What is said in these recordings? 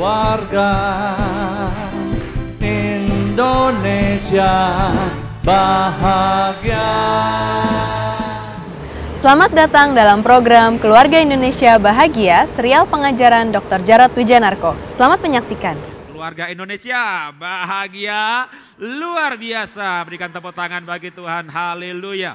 keluarga Indonesia bahagia. Selamat datang dalam program Keluarga Indonesia Bahagia, serial pengajaran Dr. Jarod Wijanarko. Selamat menyaksikan. Keluarga Indonesia bahagia, luar biasa. Berikan tepuk tangan bagi Tuhan, haleluya.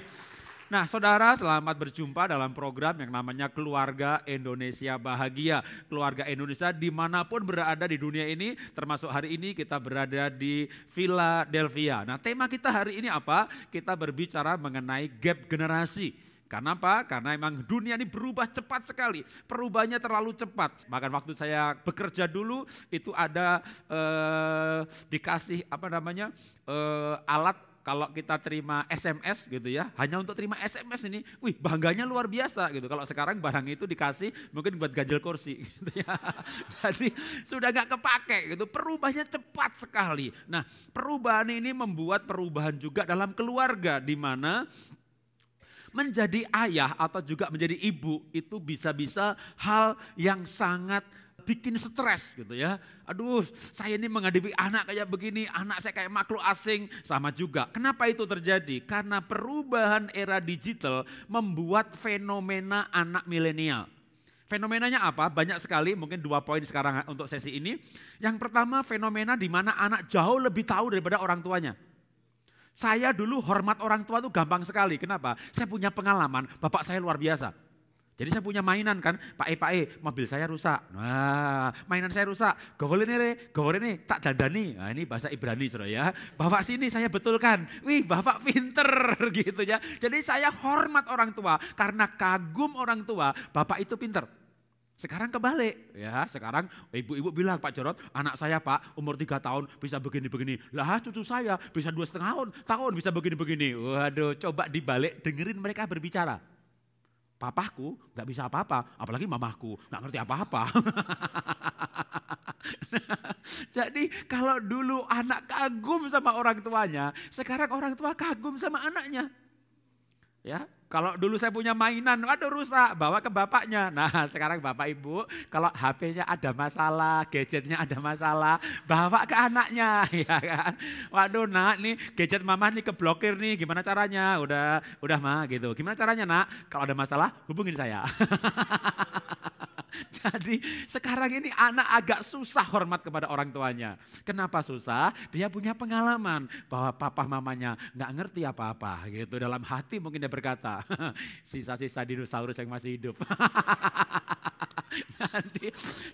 Nah saudara, selamat berjumpa dalam program yang namanya Keluarga Indonesia Bahagia. Keluarga Indonesia dimanapun berada di dunia ini, termasuk hari ini kita berada di Philadelphia. Nah tema kita hari ini apa? Kita berbicara mengenai gap generasi. Karena apa? Karena emang dunia ini berubah cepat sekali. Perubahannya terlalu cepat. Bahkan waktu saya bekerja dulu itu ada dikasih alat kalau kita terima SMS gitu ya. Hanya untuk terima SMS ini, wih bangganya luar biasa gitu. Kalau sekarang barang itu dikasih mungkin buat ganjel kursi gitu ya. Jadi sudah gak kepake gitu. Perubahannya cepat sekali. Nah perubahan ini membuat perubahan juga dalam keluarga, di mana menjadi ayah atau juga menjadi ibu itu bisa-bisa hal yang sangat bikin stres gitu ya. Aduh saya ini menghadapi anak kayak begini, anak saya kayak makhluk asing, sama juga. Kenapa itu terjadi? Karena perubahan era digital membuat fenomena anak milenial. Fenomenanya apa? Banyak sekali, mungkin 2 poin sekarang untuk sesi ini. Yang pertama fenomena di mana anak jauh lebih tahu daripada orang tuanya. Saya dulu hormat orang tua itu gampang sekali. Kenapa? Saya punya pengalaman, bapak saya luar biasa. Jadi saya punya mainan kan, Pak E, mobil saya rusak. Nah, mainan saya rusak. Gawole ini, tak dandani. Nah, ini bahasa Ibrani saudara ya. Bapak sini saya betulkan. Wih, bapak pinter gitu ya. Jadi saya hormat orang tua karena kagum orang tua, bapak itu pinter. Sekarang kebalik ya, sekarang ibu-ibu bilang, Pak Jarod, anak saya Pak umur 3 tahun bisa begini-begini. Lah cucu saya bisa 2,5 tahun bisa begini-begini. Waduh, coba dibalik, dengerin mereka berbicara. Papaku gak bisa apa-apa, apalagi mamaku gak ngerti apa-apa. Jadi kalau dulu anak kagum sama orang tuanya, sekarang orang tua kagum sama anaknya. Ya, kalau dulu saya punya mainan, waduh rusak, bawa ke bapaknya. Nah sekarang bapak ibu, kalau HP-nya ada masalah, gadgetnya ada masalah, bawa ke anaknya, ya kan. Waduh nak, nih gadget mama nih keblokir nih, gimana caranya? Udah mah gitu. Gimana caranya nak? Kalau ada masalah, hubungin saya. Jadi sekarang ini anak agak susah hormat kepada orang tuanya. Kenapa susah? Dia punya pengalaman bahwa papa mamanya gak ngerti apa-apa gitu. Dalam hati mungkin dia berkata, sisa-sisa dinosaurus yang masih hidup.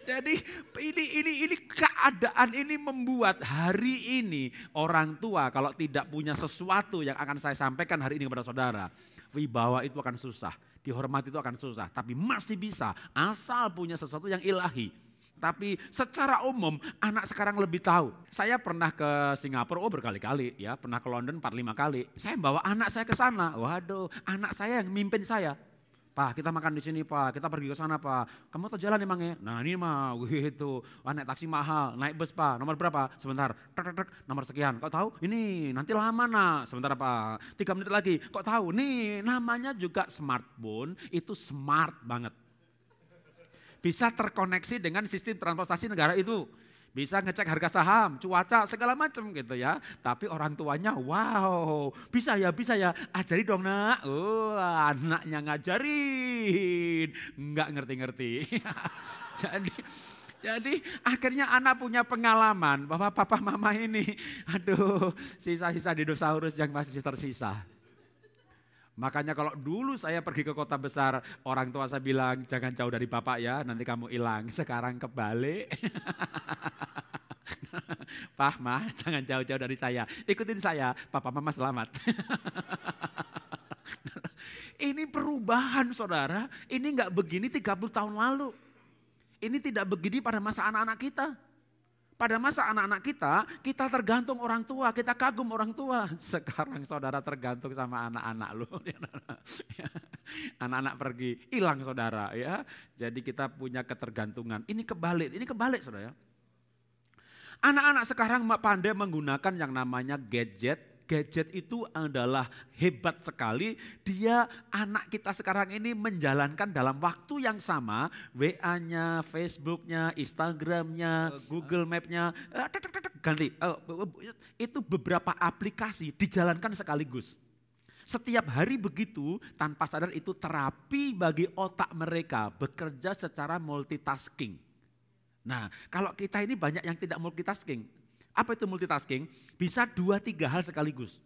Jadi ini keadaan ini membuat hari ini orang tua kalau tidak punya sesuatu yang akan saya sampaikan hari ini kepada saudara, wibawa itu akan susah. Dihormati itu akan susah, tapi masih bisa asal punya sesuatu yang ilahi. Tapi secara umum anak sekarang lebih tahu. Saya pernah ke Singapura berkali-kali ya, pernah ke London 4-5 kali. Saya bawa anak saya ke sana. Waduh, anak saya yang mimpin saya. Pak, kita makan di sini Pak, kita pergi ke sana Pak. Kamu tahu jalan emangnya? Nah ini mah, gitu. Wah, naik taksi mahal, naik bus Pak, nomor berapa? Sebentar, nomor sekian. Kok tahu? Ini nanti lama nak, sebentar Pak. 3 menit lagi. Kok tahu? Nih namanya juga smartphone, itu smart banget. Bisa terkoneksi dengan sistem transportasi negara itu. Bisa ngecek harga saham, cuaca, segala macam gitu ya. Tapi orang tuanya wow, bisa ya, ajari dong nak. Oh anaknya ngajarin, nggak ngerti-ngerti. Jadi akhirnya anak punya pengalaman bahwa papa mama ini, aduh sisa-sisa dinosaurus yang masih tersisa. Makanya kalau dulu saya pergi ke kota besar, orang tua saya bilang jangan jauh dari bapak ya, nanti kamu hilang. Sekarang kebalik. Pak, Ma, jangan jauh-jauh dari saya. Ikutin saya, papa mama selamat. Ini perubahan saudara, ini enggak begini 30 tahun lalu. Ini tidak begini pada masa anak-anak kita. Pada masa anak-anak kita tergantung orang tua, kita kagum orang tua. Sekarang saudara tergantung sama anak-anak lu. Anak-anak pergi, hilang saudara ya. Jadi kita punya ketergantungan. Ini kebalik saudara. Anak-anak sekarang pandai menggunakan yang namanya gadget gadget itu adalah hebat sekali. Dia anak kita sekarang ini menjalankan dalam waktu yang sama WA-nya, Facebook-nya, Instagram-nya, Google Map-nya, ganti. Itu beberapa aplikasi dijalankan sekaligus. Setiap hari begitu, tanpa sadar itu terapi bagi otak mereka bekerja secara multitasking. Nah, kalau kita ini banyak yang tidak multitasking. Apa itu multitasking? Bisa 2-3 hal sekaligus.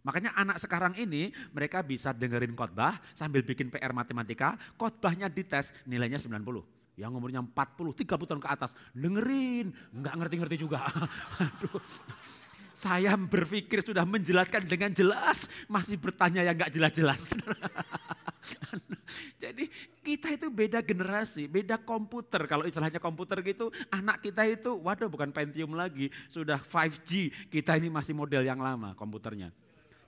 Makanya anak sekarang ini mereka bisa dengerin khotbah sambil bikin PR matematika, khotbahnya dites nilainya 90. Yang umurnya 40, 30 tahun ke atas, dengerin, nggak ngerti-ngerti juga. Aduh. Saya berpikir sudah menjelaskan dengan jelas, masih bertanya yang gak jelas-jelas. Jadi kita itu beda generasi, beda komputer. Kalau istilahnya komputer gitu, anak kita itu, waduh bukan Pentium lagi, sudah 5G. Kita ini masih model yang lama komputernya.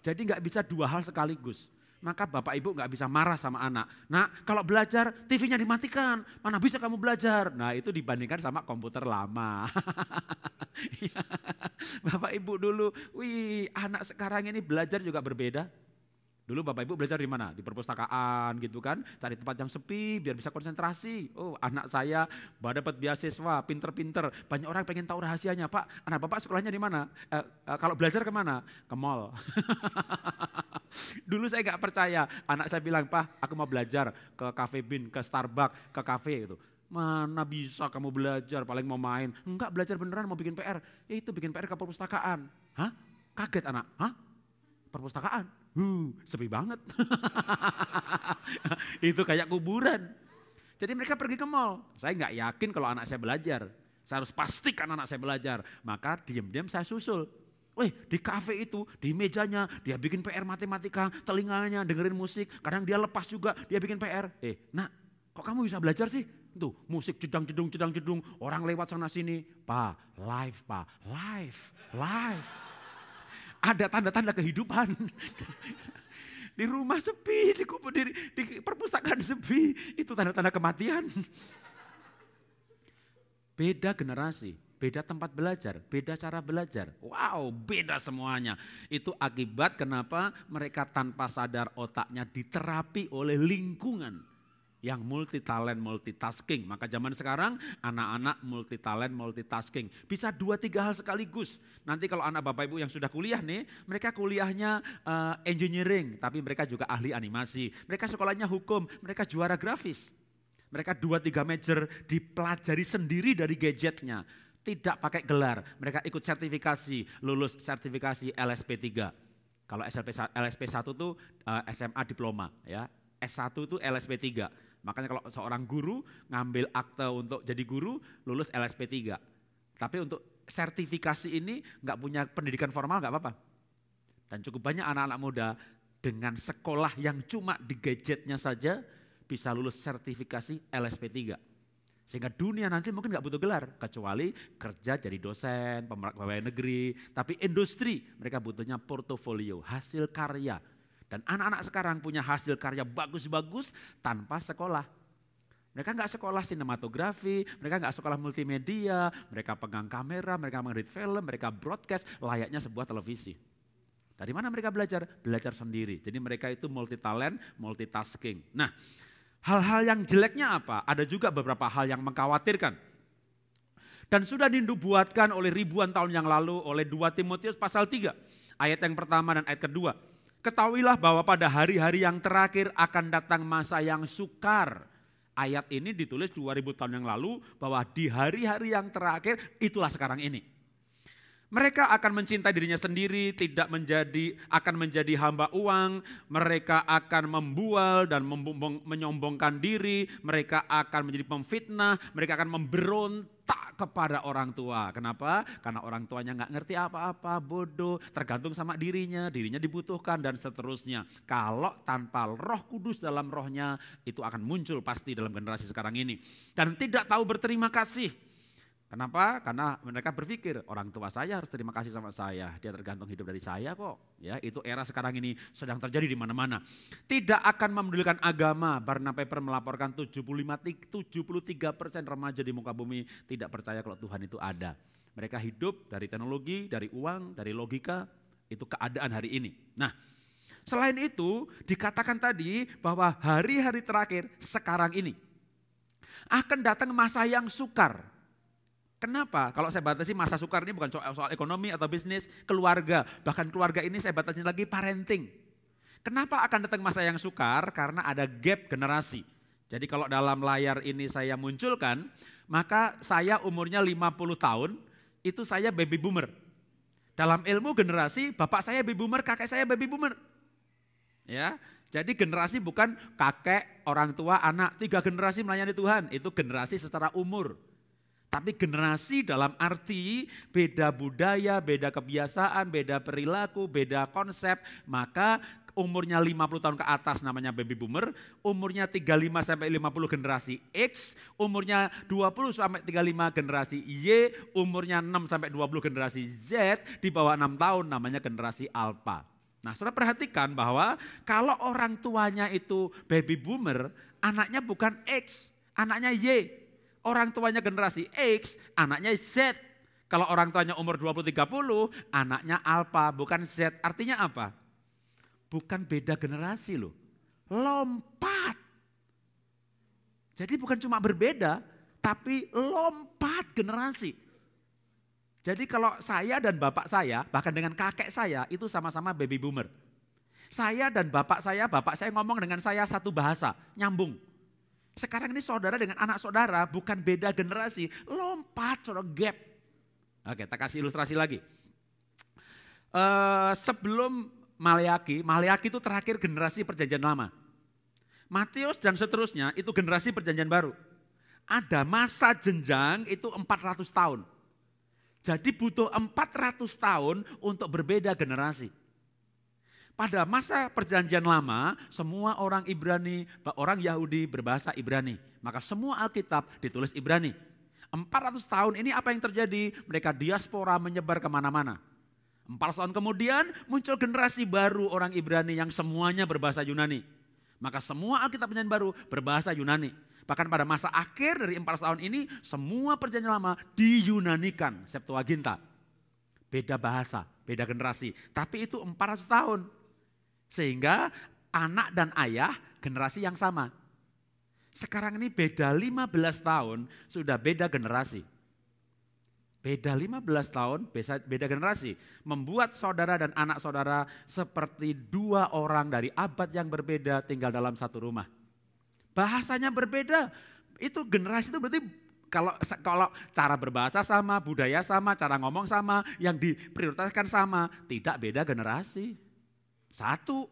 Jadi gak bisa 2 hal sekaligus. Maka bapak ibu gak bisa marah sama anak. Nah kalau belajar TV-nya dimatikan, mana bisa kamu belajar? Nah itu dibandingkan sama komputer lama. Bapak ibu dulu, wih anak sekarang ini belajar juga berbeda. Dulu bapak ibu belajar di mana? Di perpustakaan gitu kan, cari tempat yang sepi biar bisa konsentrasi. Oh anak saya dapat beasiswa, pinter-pinter. Banyak orang pengen tahu rahasianya, Pak anak bapak sekolahnya di mana? Kalau belajar kemana? Ke mall. Dulu saya gak percaya, anak saya bilang, Pak aku mau belajar ke Cafe Bean, ke Starbucks, ke cafe gitu. Mana bisa kamu belajar, paling mau main. Enggak belajar beneran mau bikin PR. Itu bikin PR ke perpustakaan. Hah? Kaget anak, hah? Perpustakaan? Sepi banget. Itu kayak kuburan. Jadi mereka pergi ke mall. Saya nggak yakin kalau anak saya belajar. Saya harus pastikan anak saya belajar. Maka diam-diam saya susul. Wih di kafe itu, di mejanya dia bikin PR matematika, telinganya dengerin musik. Kadang dia lepas juga, dia bikin PR. Nak kok kamu bisa belajar sih? Tuh musik jedang-jedung, orang lewat sana sini. Pak, live. Ada tanda-tanda kehidupan. Di rumah sepi, di perpustakaan sepi, itu tanda-tanda kematian. Beda generasi, beda tempat belajar, beda cara belajar. Wow, beda semuanya. Itu akibat kenapa mereka tanpa sadar otaknya diterapi oleh lingkungan yang multi talent multitasking. Maka zaman sekarang anak-anak multi talent multitasking. Bisa 2-3 hal sekaligus. Nanti kalau anak bapak ibu yang sudah kuliah nih, mereka kuliahnya engineering, tapi mereka juga ahli animasi. Mereka sekolahnya hukum, mereka juara grafis. Mereka 2-3 major dipelajari sendiri dari gadgetnya. Tidak pakai gelar, mereka ikut sertifikasi, lulus sertifikasi LSP 3. Kalau LSP 1 itu SMA diploma, ya. S1 itu LSP 3. Makanya kalau seorang guru ngambil akte untuk jadi guru, lulus LSP 3. Tapi untuk sertifikasi ini nggak punya pendidikan formal nggak apa-apa. Dan cukup banyak anak-anak muda dengan sekolah yang cuma di gadgetnya saja bisa lulus sertifikasi LSP 3. Sehingga dunia nanti mungkin nggak butuh gelar, kecuali kerja jadi dosen, pegawai negeri. Tapi industri mereka butuhnya portofolio, hasil karya. Dan anak-anak sekarang punya hasil karya bagus-bagus tanpa sekolah. Mereka nggak sekolah sinematografi, mereka nggak sekolah multimedia, mereka pegang kamera, mereka mengedit film, mereka broadcast layaknya sebuah televisi. Dari mana mereka belajar? Belajar sendiri. Jadi mereka itu multi talent, multitasking. Nah, hal-hal yang jeleknya apa? Ada juga beberapa hal yang mengkhawatirkan. Dan sudah dinubuatkan oleh ribuan tahun yang lalu oleh 2 Timotius pasal 3. Ayat yang pertama dan ayat kedua. Ketahuilah bahwa pada hari-hari yang terakhir akan datang masa yang sukar. Ayat ini ditulis 2000 tahun yang lalu bahwa di hari-hari yang terakhir itulah sekarang ini. Mereka akan mencintai dirinya sendiri, akan menjadi hamba uang, mereka akan membual dan menyombongkan diri, mereka akan menjadi pemfitnah, mereka akan memberontak kepada orang tua. Kenapa? Karena orang tuanya nggak ngerti apa-apa, bodoh, tergantung sama dirinya dibutuhkan dan seterusnya. Kalau tanpa Roh Kudus dalam rohnya, itu akan muncul pasti dalam generasi sekarang ini. Dan tidak tahu berterima kasih. Kenapa? Karena mereka berpikir orang tua saya harus terima kasih sama saya. Dia tergantung hidup dari saya kok. Ya, itu era sekarang ini sedang terjadi di mana-mana. Tidak akan memedulikan agama. Barna Paper melaporkan 73% remaja di muka bumi tidak percaya kalau Tuhan itu ada. Mereka hidup dari teknologi, dari uang, dari logika. Itu keadaan hari ini. Nah, selain itu dikatakan tadi bahwa hari-hari terakhir sekarang ini akan datang masa yang sukar. Kenapa? Kalau saya batasi masa sukar ini bukan soal ekonomi atau bisnis, keluarga. Bahkan keluarga ini saya batasi lagi parenting. Kenapa akan datang masa yang sukar? Karena ada gap generasi. Jadi kalau dalam layar ini saya munculkan, maka saya umurnya 50 tahun, itu saya baby boomer. Dalam ilmu generasi, bapak saya baby boomer, kakek saya baby boomer. Ya, jadi generasi bukan kakek, orang tua, anak, 3 generasi melayani Tuhan, itu generasi secara umur. Tapi generasi dalam arti beda budaya, beda kebiasaan, beda perilaku, beda konsep, maka umurnya 50 tahun ke atas namanya baby boomer, umurnya 35 sampai 50 generasi X, umurnya 20 sampai 35 generasi Y, umurnya 6 sampai 20 generasi Z, di bawah 6 tahun namanya generasi alpha. Nah, saudara perhatikan bahwa kalau orang tuanya itu baby boomer, anaknya bukan X, anaknya Y. Orang tuanya generasi X, anaknya Z. Kalau orang tuanya umur 20-30, anaknya alpha, bukan Z. Artinya apa? Bukan beda generasi loh, lompat. Jadi bukan cuma berbeda, tapi lompat generasi. Jadi kalau saya dan bapak saya, bahkan dengan kakek saya, itu sama-sama baby boomer. Saya dan bapak saya ngomong dengan saya satu bahasa, nyambung. Sekarang ini saudara dengan anak saudara bukan beda generasi, lompat, saudara, gap. Oke, kita kasih ilustrasi lagi. Sebelum Maleaki itu terakhir generasi perjanjian lama. Matius dan seterusnya itu generasi perjanjian baru. Ada masa jenjang itu 400 tahun. Jadi butuh 400 tahun untuk berbeda generasi. Pada masa perjanjian lama, semua orang Ibrani, orang Yahudi berbahasa Ibrani. Maka semua Alkitab ditulis Ibrani. 400 tahun ini apa yang terjadi? Mereka diaspora menyebar kemana-mana. 400 tahun kemudian muncul generasi baru orang Ibrani yang semuanya berbahasa Yunani. Maka semua Alkitab perjanjian baru berbahasa Yunani. Bahkan pada masa akhir dari 400 tahun ini, semua perjanjian lama diyunanikan, Septuaginta. Beda bahasa, beda generasi. Tapi itu 400 tahun. Sehingga anak dan ayah generasi yang sama. Sekarang ini beda 15 tahun sudah beda generasi. Beda 15 tahun beda generasi. Membuat saudara dan anak saudara seperti 2 orang dari abad yang berbeda tinggal dalam satu rumah. Bahasanya berbeda. Itu generasi itu berarti kalau cara berbahasa sama, budaya sama, cara ngomong sama, yang diprioritaskan sama, tidak beda generasi. Satu,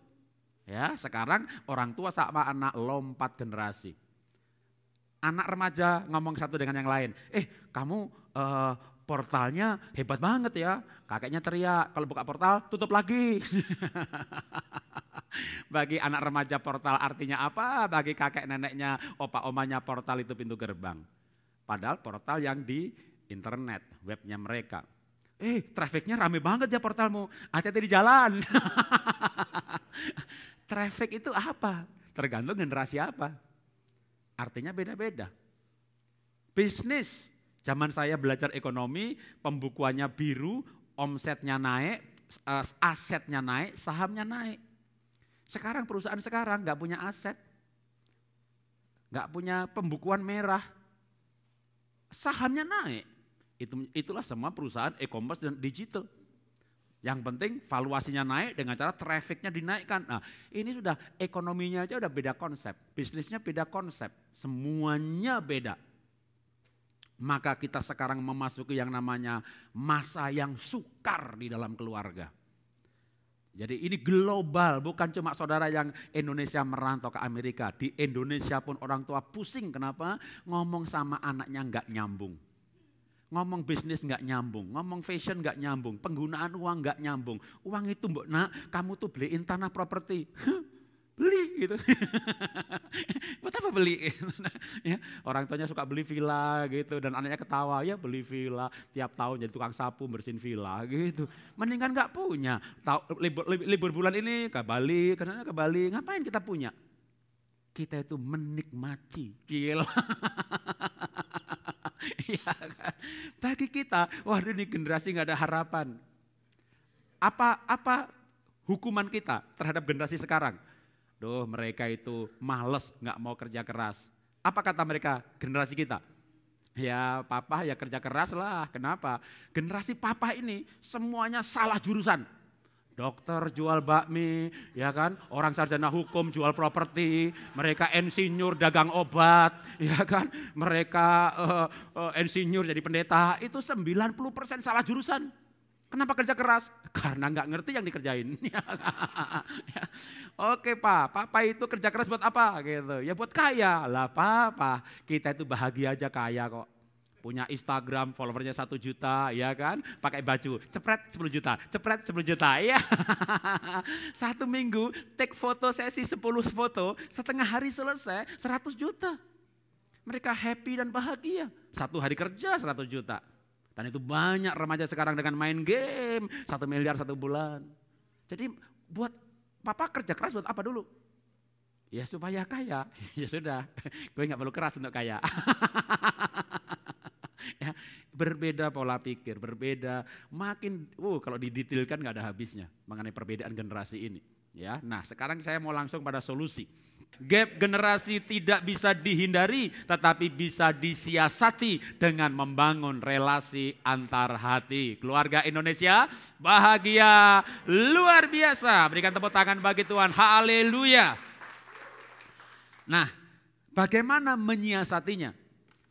ya sekarang orang tua sama anak lompat generasi. Anak remaja ngomong satu dengan yang lain. Kamu portalnya hebat banget ya. Kakeknya teriak, kalau buka portal tutup lagi. Bagi anak remaja portal artinya apa? Bagi kakek neneknya, opa omanya portal itu pintu gerbang. Padahal portal yang di internet, webnya mereka. Trafficnya rame banget ya portalmu, hati-hati di jalan. Traffic itu apa? Tergantung generasi apa. Artinya beda-beda. Bisnis, zaman saya belajar ekonomi, pembukuannya biru, omsetnya naik, asetnya naik, sahamnya naik. Sekarang perusahaan sekarang nggak punya aset, nggak punya pembukuan merah, sahamnya naik. Itulah semua perusahaan e-commerce dan digital. Yang penting valuasinya naik dengan cara trafficnya dinaikkan. Nah ini sudah ekonominya aja udah beda konsep, bisnisnya beda konsep, semuanya beda. Maka kita sekarang memasuki yang namanya masa yang sukar di dalam keluarga. Jadi ini global, bukan cuma saudara yang Indonesia merantau ke Amerika. Di Indonesia pun orang tua pusing, kenapa? Ngomong sama anaknya nggak nyambung. Ngomong bisnis nggak nyambung, ngomong fashion nggak nyambung, penggunaan uang nggak nyambung. Uang itu mbok nak, kamu tuh beliin tanah properti. Beli gitu. Buat apa beli? Ya, orang tuanya suka beli villa gitu dan anaknya ketawa, ya beli villa tiap tahun jadi tukang sapu bersihin villa gitu. Mendingan nggak punya. Libur bulan ini ke Bali, karena ke Bali, ngapain kita punya? Kita itu menikmati. Gila. Ya kan? Bagi kita, waduh ini generasi nggak ada harapan. Apa hukuman kita terhadap generasi sekarang? Duh, mereka itu males, nggak mau kerja keras. Apa kata mereka generasi kita? Ya papa ya kerja keras lah, kenapa? Generasi papa ini semuanya salah jurusan. Dokter jual bakmi, ya kan? Orang sarjana hukum jual properti, mereka insinyur dagang obat, ya kan? Mereka insinyur jadi pendeta, itu 90% salah jurusan. Kenapa kerja keras? Karena nggak ngerti yang dikerjain. Oke Pak, Papa itu kerja keras buat apa? Gitu. Ya buat kaya lah Papa. Kita itu bahagia aja kaya kok. Punya Instagram followernya 1 juta, ya kan? Pakai baju, cepret 10 juta, cepret 10 juta. Ya. 1 minggu take foto sesi 10 foto, setengah hari selesai 100 juta. Mereka happy dan bahagia. 1 hari kerja 100 juta. Dan itu banyak remaja sekarang dengan main game, 1 miliar 1 bulan. Jadi buat papa kerja keras buat apa dulu? Ya supaya kaya, ya sudah, gue gak perlu keras untuk kaya. Ya, berbeda pola pikir, berbeda, makin, kalau didetailkan gak ada habisnya mengenai perbedaan generasi ini. Ya, nah sekarang saya mau langsung pada solusi. Gap generasi tidak bisa dihindari tetapi bisa disiasati dengan membangun relasi antar hati. Keluarga Indonesia bahagia luar biasa. Berikan tepuk tangan bagi Tuhan. Haleluya. Nah, bagaimana menyiasatinya?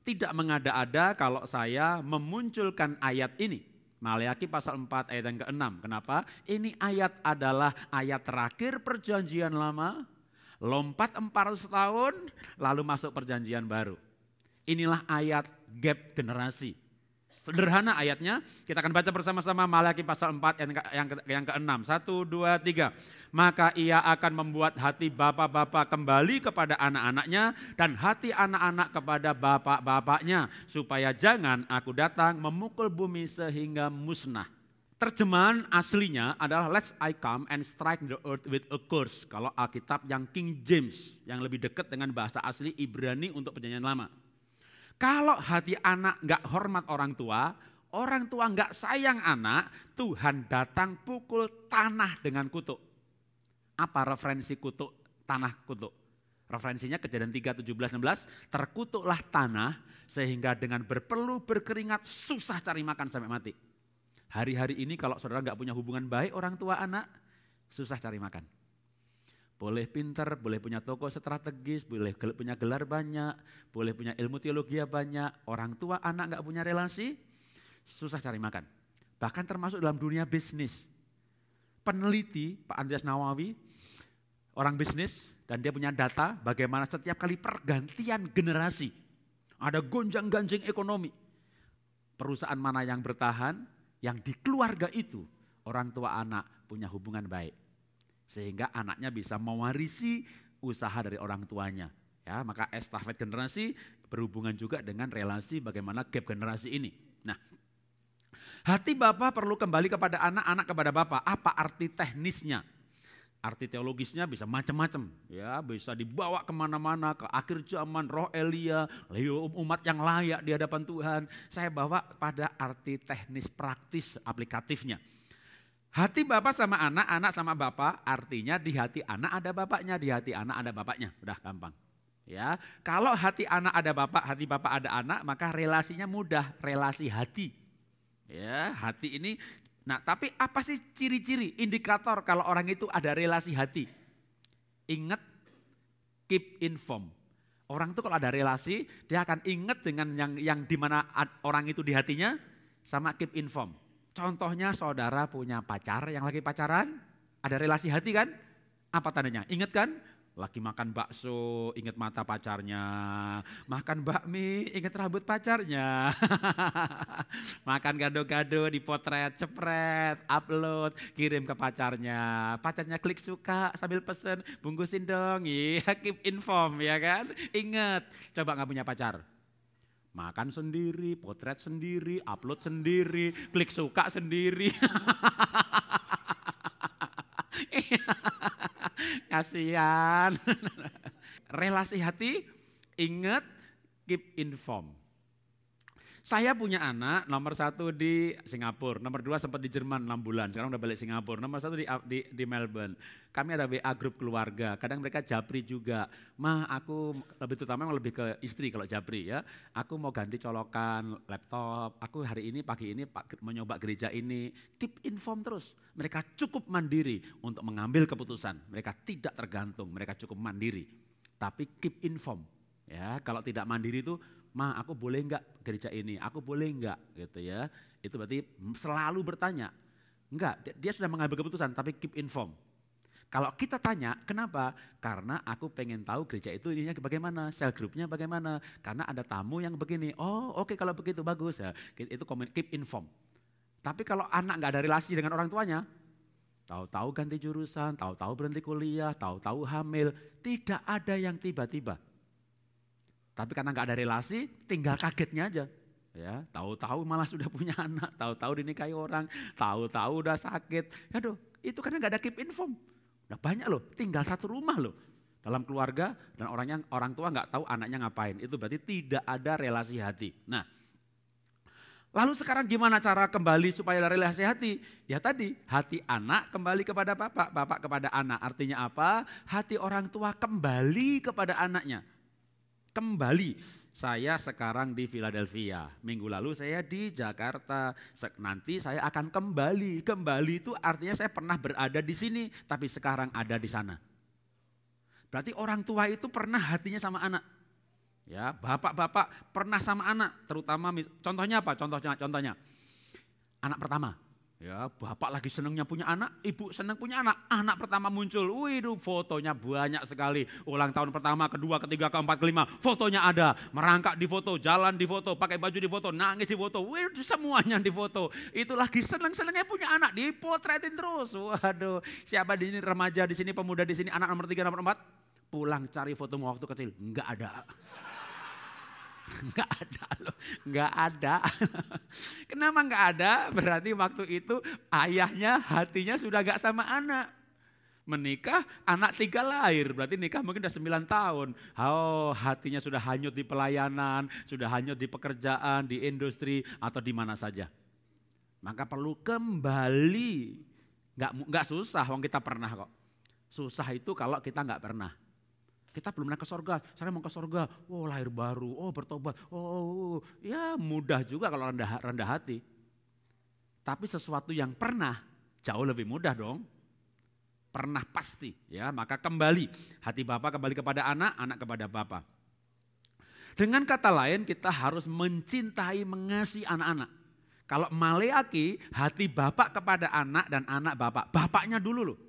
Tidak mengada-ada kalau saya memunculkan ayat ini. Maleakhi pasal 4 ayat yang ke-6. Kenapa? Ini ayat adalah ayat terakhir perjanjian lama. Lompat 400 tahun lalu masuk perjanjian baru. Inilah ayat gap generasi. Sederhana ayatnya, kita akan baca bersama-sama Maleakhi pasal 4 yang ke-6. 1, 2, 3. Maka ia akan membuat hati bapak-bapak kembali kepada anak-anaknya dan hati anak-anak kepada bapak-bapaknya. Supaya jangan aku datang memukul bumi sehingga musnah. Terjemahan aslinya adalah let's I come and strike the earth with a curse. Kalau Alkitab yang King James yang lebih dekat dengan bahasa asli Ibrani untuk perjanjian lama. Kalau hati anak nggak hormat orang tua nggak sayang anak, Tuhan datang pukul tanah dengan kutuk. Apa referensi kutuk tanah kutuk? Referensinya Kejadian 3, 17, 16, terkutuklah tanah sehingga dengan berpeluh berkeringat susah cari makan sampai mati. Hari-hari ini kalau saudara nggak punya hubungan baik orang tua anak, susah cari makan. Boleh pinter, boleh punya toko strategis, boleh punya gelar banyak, boleh punya ilmu teologi banyak. Orang tua anak nggak punya relasi, susah cari makan. Bahkan termasuk dalam dunia bisnis. Peneliti Pak Andreas Nawawi, orang bisnis, dan dia punya data bagaimana setiap kali pergantian generasi, ada gonjang-ganjing ekonomi. Perusahaan mana yang bertahan, yang di keluarga itu orang tua anak punya hubungan baik. Sehingga anaknya bisa mewarisi usaha dari orang tuanya. Ya, maka estafet generasi berhubungan juga dengan relasi bagaimana gap generasi ini. Nah, hati Bapa perlu kembali kepada anak, anak kepada Bapa. Apa arti teknisnya? Arti teologisnya bisa macam-macam. Ya, bisa dibawa kemana-mana, ke akhir zaman, roh Elia, umat yang layak di hadapan Tuhan. Saya bawa pada arti teknis praktis aplikatifnya. Hati Bapa sama anak, anak sama Bapa, artinya di hati anak ada bapaknya, di hati anak ada bapaknya. Udah gampang. Ya, kalau hati anak ada bapak, hati bapak ada anak, maka relasinya mudah, relasi hati. Ya, hati ini. Nah, tapi apa sih ciri-ciri, indikator kalau orang itu ada relasi hati? Ingat, keep inform. Orang itu kalau ada relasi, dia akan ingat dengan yang di mana orang itu di hatinya, sama keep inform. Contohnya saudara punya pacar yang lagi pacaran, ada relasi hati kan? Apa tandanya? Ingat kan? Lagi makan bakso, ingat mata pacarnya. Makan bakmi, ingat rambut pacarnya. Makan gado-gado, dipotret, cepret, upload, kirim ke pacarnya. Pacarnya klik suka sambil pesen, bungkusin dong. Iya, keep inform ya kan? Ingat, coba gak punya pacar. Makan sendiri, potret sendiri, upload sendiri, klik suka sendiri. Kasihan. Relasi hati, ingat, keep inform. Saya punya anak nomor 1 di Singapura, nomor 2 sempat di Jerman 6 bulan, sekarang udah balik Singapura, nomor 1 di Melbourne. Kami ada WA grup keluarga, kadang mereka japri juga. Mah aku lebih ke istri kalau japri ya. Aku mau ganti colokan laptop, aku hari ini pagi ini mau nyoba gereja ini. Keep inform terus, mereka cukup mandiri untuk mengambil keputusan. Mereka tidak tergantung, mereka cukup mandiri. Tapi keep inform ya, kalau tidak mandiri itu Ma, aku boleh enggak gereja ini? Aku boleh enggak? Gitu ya. Itu berarti selalu bertanya. Enggak, dia sudah mengambil keputusan tapi keep inform. Kalau kita tanya, kenapa? Karena aku pengen tahu gereja itu ininya bagaimana, sel grupnya bagaimana. Karena ada tamu yang begini. Oh, oke, kalau begitu bagus ya. Itu keep inform. Tapi kalau anak enggak ada relasi dengan orang tuanya, tahu-tahu ganti jurusan, tahu-tahu berhenti kuliah, tahu-tahu hamil, tidak ada yang tiba-tiba. Tapi karena nggak ada relasi, tinggal kagetnya aja. Ya, tahu-tahu malah sudah punya anak, tahu-tahu dinikahi orang, tahu-tahu udah sakit. Aduh, itu karena nggak ada keep inform. Udah banyak loh, tinggal satu rumah loh dalam keluarga dan orang tua nggak tahu anaknya ngapain. Itu berarti tidak ada relasi hati. Nah, lalu sekarang gimana cara kembali supaya ada relasi hati? Ya tadi, hati anak kembali kepada bapak, bapak kepada anak. Artinya apa? Hati orang tua kembali kepada anaknya. Kembali, saya sekarang di Philadelphia, minggu lalu saya di Jakarta, nanti saya akan kembali. Kembali itu artinya saya pernah berada di sini, tapi sekarang ada di sana. Berarti orang tua itu pernah hatinya sama anak. Ya, bapak-bapak pernah sama anak, terutama contohnya apa? Contohnya anak pertama. Ya, bapak lagi senangnya punya anak, ibu senang punya anak. Anak pertama muncul, wih, fotonya banyak sekali. Ulang tahun pertama, kedua, ketiga, keempat, kelima, fotonya ada. Merangkak di foto, jalan di foto, pakai baju di foto, nangis di foto, wih, semuanya di foto. Itu lagi senang-senangnya punya anak, dipotretin terus. Waduh, siapa di sini remaja, di sini pemuda, di sini anak nomor 3, nomor 4? Pulang cari fotomu waktu kecil, enggak ada. Enggak ada loh, enggak ada. Kenapa enggak ada? Berarti waktu itu ayahnya hatinya sudah enggak sama anak. Menikah, anak 3 lahir, berarti nikah mungkin udah 9 tahun. Oh, hatinya sudah hanyut di pelayanan, sudah hanyut di pekerjaan, di industri, atau di mana saja. Maka perlu kembali. Enggak susah, wong kita pernah kok. Susah itu kalau kita enggak pernah. Kita belum pernah ke sorga, saya mau ke sorga, oh lahir baru, oh bertobat, oh ya mudah juga kalau rendah hati. Tapi sesuatu yang pernah jauh lebih mudah dong. Pernah pasti ya, maka kembali. Hati Bapa kembali kepada anak, anak kepada Bapa. Dengan kata lain kita harus mencintai, mengasihi anak-anak. Kalau Maleaki, hati Bapak kepada anak dan anak Bapak, bapaknya dulu loh.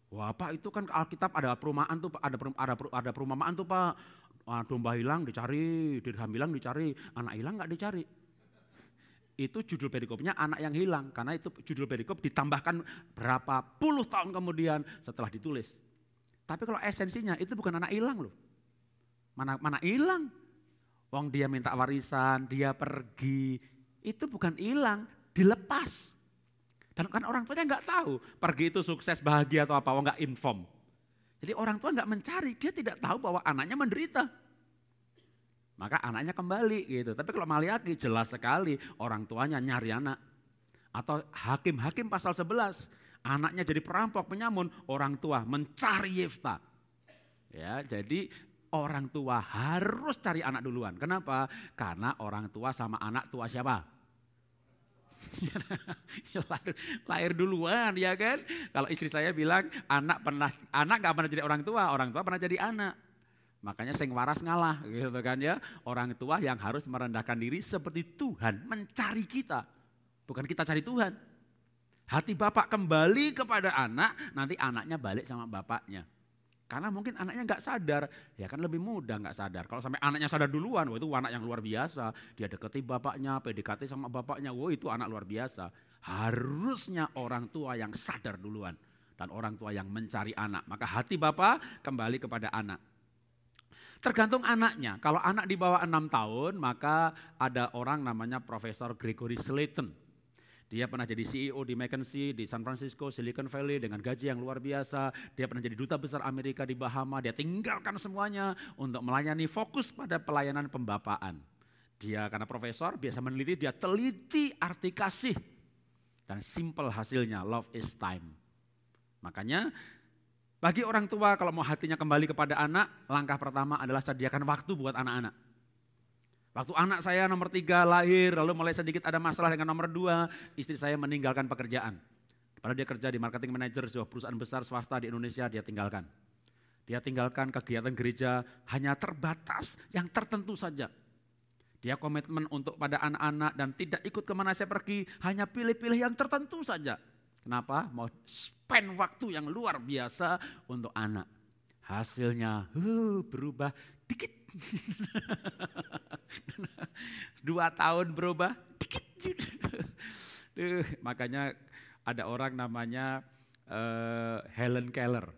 Wah Pak, itu kan Alkitab ada perumpamaan tuh, ada perumpamaan tuh Pak. Domba hilang dicari, dirham hilang dicari, anak hilang nggak dicari. Itu judul perikopnya anak yang hilang, karena itu judul perikop ditambahkan berapa puluh tahun kemudian setelah ditulis. Tapi kalau esensinya itu bukan anak hilang loh. Mana hilang? Wong dia minta warisan, dia pergi, itu bukan hilang, dilepas. Dan kan orang tuanya nggak tahu pergi itu sukses, bahagia atau apa, nggak inform. Jadi orang tua nggak mencari, dia tidak tahu bahwa anaknya menderita. Maka anaknya kembali gitu. Tapi kalau Maleaki jelas sekali orang tuanya nyari anak. Atau Hakim-Hakim pasal 11, anaknya jadi perampok, penyamun, orang tua mencari Yefta. Ya, jadi orang tua harus cari anak duluan. Kenapa? Karena orang tua sama anak tua siapa? lahir duluan ya kan. Kalau istri saya bilang anak gak pernah jadi orang tua pernah jadi anak. Makanya sing waras ngalah gitu kan ya. Orang tua yang harus merendahkan diri seperti Tuhan mencari kita, bukan kita cari Tuhan. Hati bapak kembali kepada anak, nanti anaknya balik sama bapaknya. Karena mungkin anaknya nggak sadar, ya kan lebih mudah nggak sadar. Kalau sampai anaknya sadar duluan, wah itu anak yang luar biasa. Dia deketi bapaknya, PDKT sama bapaknya, wah itu anak luar biasa. Harusnya orang tua yang sadar duluan dan orang tua yang mencari anak. Maka hati bapak kembali kepada anak. Tergantung anaknya. Kalau anak di bawah 6 tahun, maka ada orang namanya Profesor Gregory Slayton. Dia pernah jadi CEO di McKinsey di San Francisco, Silicon Valley dengan gaji yang luar biasa. Dia pernah jadi duta besar Amerika di Bahama. Dia tinggalkan semuanya untuk melayani, fokus pada pelayanan pembapaan. Dia karena profesor biasa meneliti, dia teliti arti kasih. Dan simple hasilnya, love is time. Makanya bagi orang tua kalau mau hatinya kembali kepada anak, langkah pertama adalah sediakan waktu buat anak-anak. Waktu anak saya nomor 3 lahir, lalu mulai sedikit ada masalah dengan nomor 2, istri saya meninggalkan pekerjaan. Padahal dia kerja di marketing manager sebuah perusahaan besar swasta di Indonesia, dia tinggalkan. Dia tinggalkan kegiatan gereja hanya terbatas yang tertentu saja. Dia komitmen untuk pada anak-anak dan tidak ikut kemana saya pergi, hanya pilih-pilih yang tertentu saja. Kenapa? Mau spend waktu yang luar biasa untuk anak. Hasilnya berubah dikit. 2 tahun berubah dikit. Makanya ada orang namanya Helen Keller.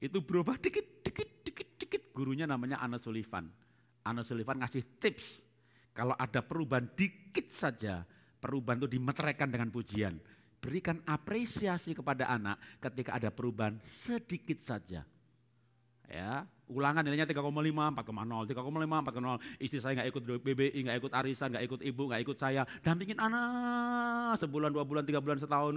Itu berubah dikit. Gurunya namanya Anna Sullivan. Anna Sullivan ngasih tips. Kalau ada perubahan dikit saja, perubahan itu dimeteraikan dengan pujian. Berikan apresiasi kepada anak ketika ada perubahan sedikit saja. Ya, ulangan nilainya 3,5, 4,0, 3,5, 4,0. Istri saya nggak ikut BBI, nggak ikut arisan, nggak ikut ibu, nggak ikut saya. Dampingin anak sebulan, 2 bulan, 3 bulan, setahun.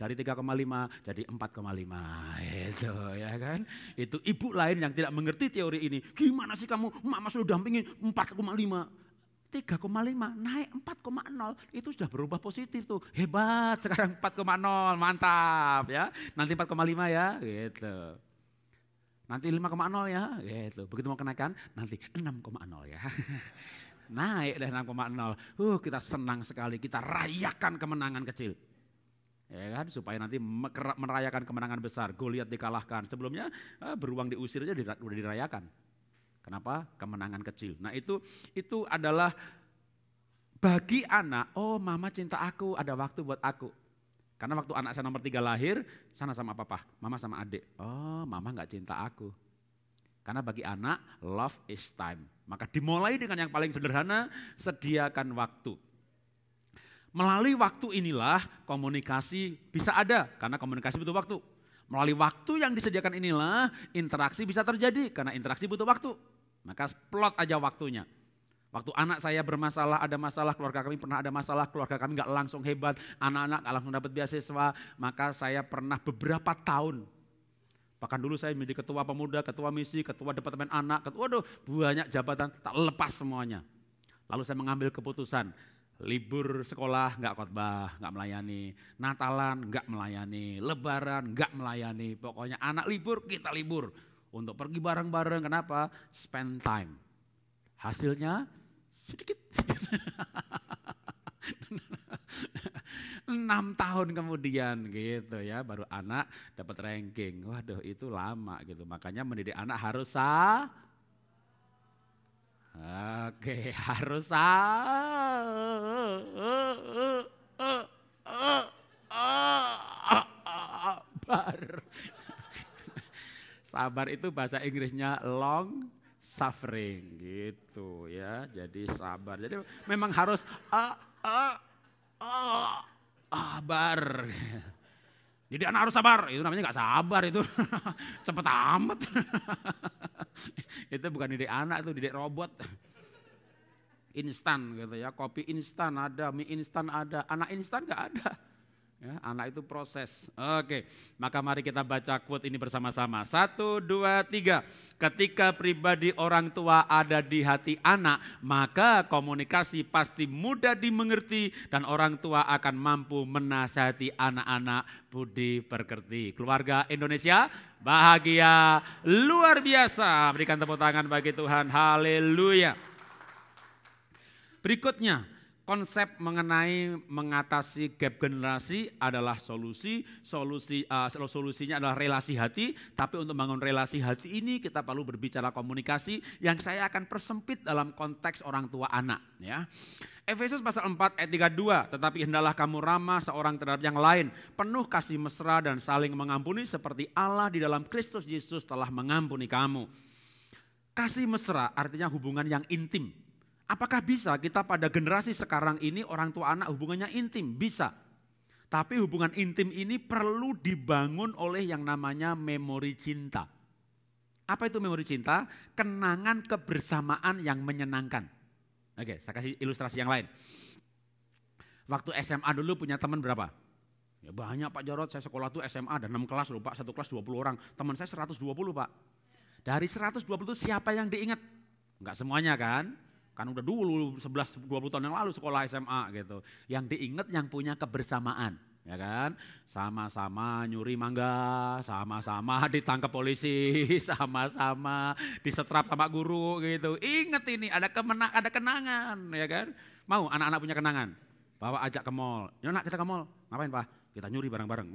Dari 3,5 jadi 4,5. Itu ya kan. Itu ibu lain yang tidak mengerti teori ini. Gimana sih kamu, mama sudah dampingin 4,5. 3,5 naik 4,0 itu sudah berubah positif tuh. Hebat, sekarang 4,0, mantap ya. Nanti 4,5 ya gitu. Nanti 5,0 ya, gitu. Begitu mau kenaikan, nanti 6,0 ya. Naik deh 6,0. Kita senang sekali, kita rayakan kemenangan kecil. Ya kan, supaya nanti merayakan kemenangan besar. Goliat dikalahkan. Sebelumnya beruang diusir aja udah dirayakan. Kenapa? Kemenangan kecil. Nah itu adalah bagi anak, oh mama cinta aku, ada waktu buat aku. Karena waktu anak saya nomor 3 lahir, sana sama papa, mama sama adik. Oh mama gak cinta aku. Karena bagi anak, love is time. Maka dimulai dengan yang paling sederhana, sediakan waktu. Melalui waktu inilah komunikasi bisa ada, karena komunikasi butuh waktu. Melalui waktu yang disediakan inilah interaksi bisa terjadi, karena interaksi butuh waktu. Maka plot aja waktunya. Waktu anak saya bermasalah, ada masalah, keluarga kami pernah ada masalah, keluarga kami gak langsung hebat, anak-anak gak langsung dapat beasiswa, maka saya pernah beberapa tahun, bahkan dulu saya menjadi ketua pemuda, ketua misi, ketua departemen anak, banyak jabatan, tak lepas semuanya. Lalu saya mengambil keputusan, libur sekolah gak khotbah, gak melayani, Natalan gak melayani, Lebaran gak melayani, pokoknya anak libur, kita libur. Untuk pergi bareng-bareng, kenapa? Spend time. Hasilnya sedikit. 6 tahun kemudian gitu ya, baru anak dapat ranking. Waduh itu lama gitu, makanya mendidik anak harus harus sabar. Sabar itu bahasa Inggrisnya long suffering gitu ya. Jadi sabar. Jadi memang harus sabar. Jadi anak harus sabar. Itu namanya nggak sabar itu. Cepet amat. Itu bukan didik anak, itu didik robot. Instan gitu ya. Kopi instan ada, mie instan ada, anak instan nggak ada. Ya, anak itu proses. Oke, maka mari kita baca quote ini bersama-sama. 1, 2, 3. Ketika pribadi orang tua ada di hati anak, maka komunikasi pasti mudah dimengerti dan orang tua akan mampu menasihati anak-anak budi pekerti. Keluarga Indonesia bahagia luar biasa. Berikan tepuk tangan bagi Tuhan. Haleluya. Berikutnya, konsep mengenai mengatasi gap generasi adalah solusinya adalah relasi hati. Tapi untuk membangun relasi hati ini kita perlu berbicara komunikasi yang saya akan persempit dalam konteks orang tua anak. Ya. Efesus pasal 4 ayat 32, tetapi hendaklah kamu ramah seorang terhadap yang lain, penuh kasih mesra dan saling mengampuni seperti Allah di dalam Kristus Yesus telah mengampuni kamu. Kasih mesra artinya hubungan yang intim. Apakah bisa kita pada generasi sekarang ini orang tua anak hubungannya intim? Bisa. Tapi hubungan intim ini perlu dibangun oleh yang namanya memori cinta. Apa itu memori cinta? Kenangan kebersamaan yang menyenangkan. Oke, saya kasih ilustrasi yang lain. Waktu SMA dulu punya teman berapa? Ya banyak Pak Jarod, saya sekolah tuh SMA ada 6 kelas loh Pak, satu kelas 20 orang. Teman saya 120 Pak. Dari 120 itu siapa yang diingat? Enggak semuanya kan? Kan udah dulu 11-20 tahun yang lalu sekolah SMA gitu. Yang diingat yang punya kebersamaan. Ya kan, sama-sama nyuri mangga, sama-sama ditangkap polisi, sama-sama disetrap sama guru gitu. Ingat ini ada kenangan, ya kan. Mau anak-anak punya kenangan? Bawa ajak ke mall. Ya nak kita ke mall. Ngapain Pak? Kita nyuri bareng-bareng.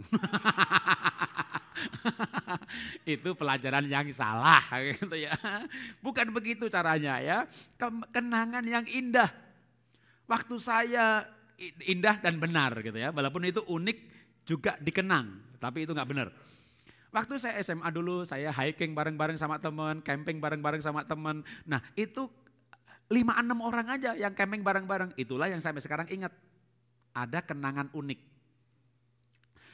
Itu pelajaran yang salah gitu ya. Bukan begitu caranya ya. Kenangan yang indah. Waktu saya indah dan benar gitu ya. Walaupun itu unik juga dikenang, tapi itu nggak benar. Waktu saya SMA dulu, saya hiking bareng-bareng sama teman, camping bareng-bareng sama teman. Nah itu 5-6 orang aja yang camping bareng-bareng. Itulah yang sampai sekarang ingat. Ada kenangan unik.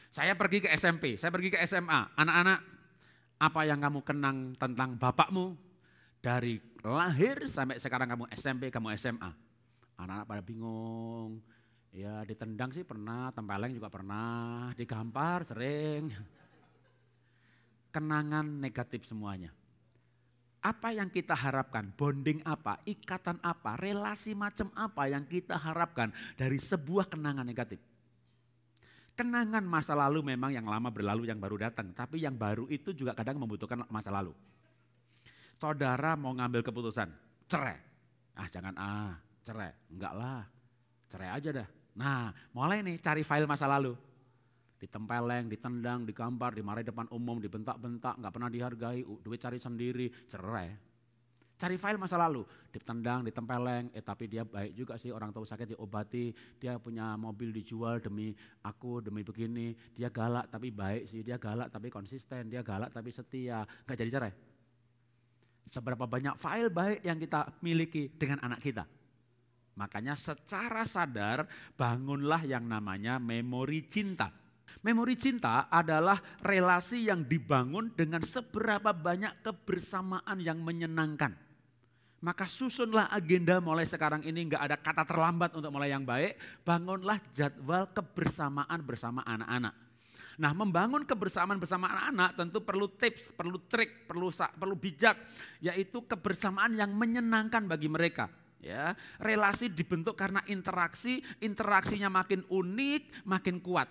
Saya pergi ke SMP, saya pergi ke SMA. Anak-anak, apa yang kamu kenang tentang bapakmu? Dari lahir sampai sekarang kamu SMP, kamu SMA. Anak-anak pada bingung. Ya ditendang sih pernah, tempeleng juga pernah, digampar sering. Kenangan negatif semuanya. Apa yang kita harapkan, bonding apa, ikatan apa, relasi macam apa yang kita harapkan dari sebuah kenangan negatif. Kenangan masa lalu memang yang lama berlalu, yang baru datang. Tapi yang baru itu juga kadang membutuhkan masa lalu. Saudara mau ngambil keputusan, cerai. Jangan cerai, enggak lah, cerai aja dah. Nah mulai nih cari file masa lalu. Ditempeleng, ditendang, digampar, dimarahi depan umum, dibentak-bentak, gak pernah dihargai, duit cari sendiri, cerai. Cari file masa lalu, ditendang, ditempeleng, tapi dia baik juga sih, orang tua sakit diobati, dia punya mobil dijual demi aku, demi begini, dia galak tapi baik sih, dia galak tapi konsisten, dia galak tapi setia, gak jadi cerai. Seberapa banyak file baik yang kita miliki dengan anak kita. Makanya secara sadar bangunlah yang namanya memori cinta. Memori cinta adalah relasi yang dibangun dengan seberapa banyak kebersamaan yang menyenangkan. Maka susunlah agenda mulai sekarang ini, enggak ada kata terlambat untuk mulai yang baik. Bangunlah jadwal kebersamaan bersama anak-anak. Nah membangun kebersamaan bersama anak-anak tentu perlu tips, perlu trik, perlu bijak. Yaitu kebersamaan yang menyenangkan bagi mereka. Ya, relasi dibentuk karena interaksinya makin unik, makin kuat.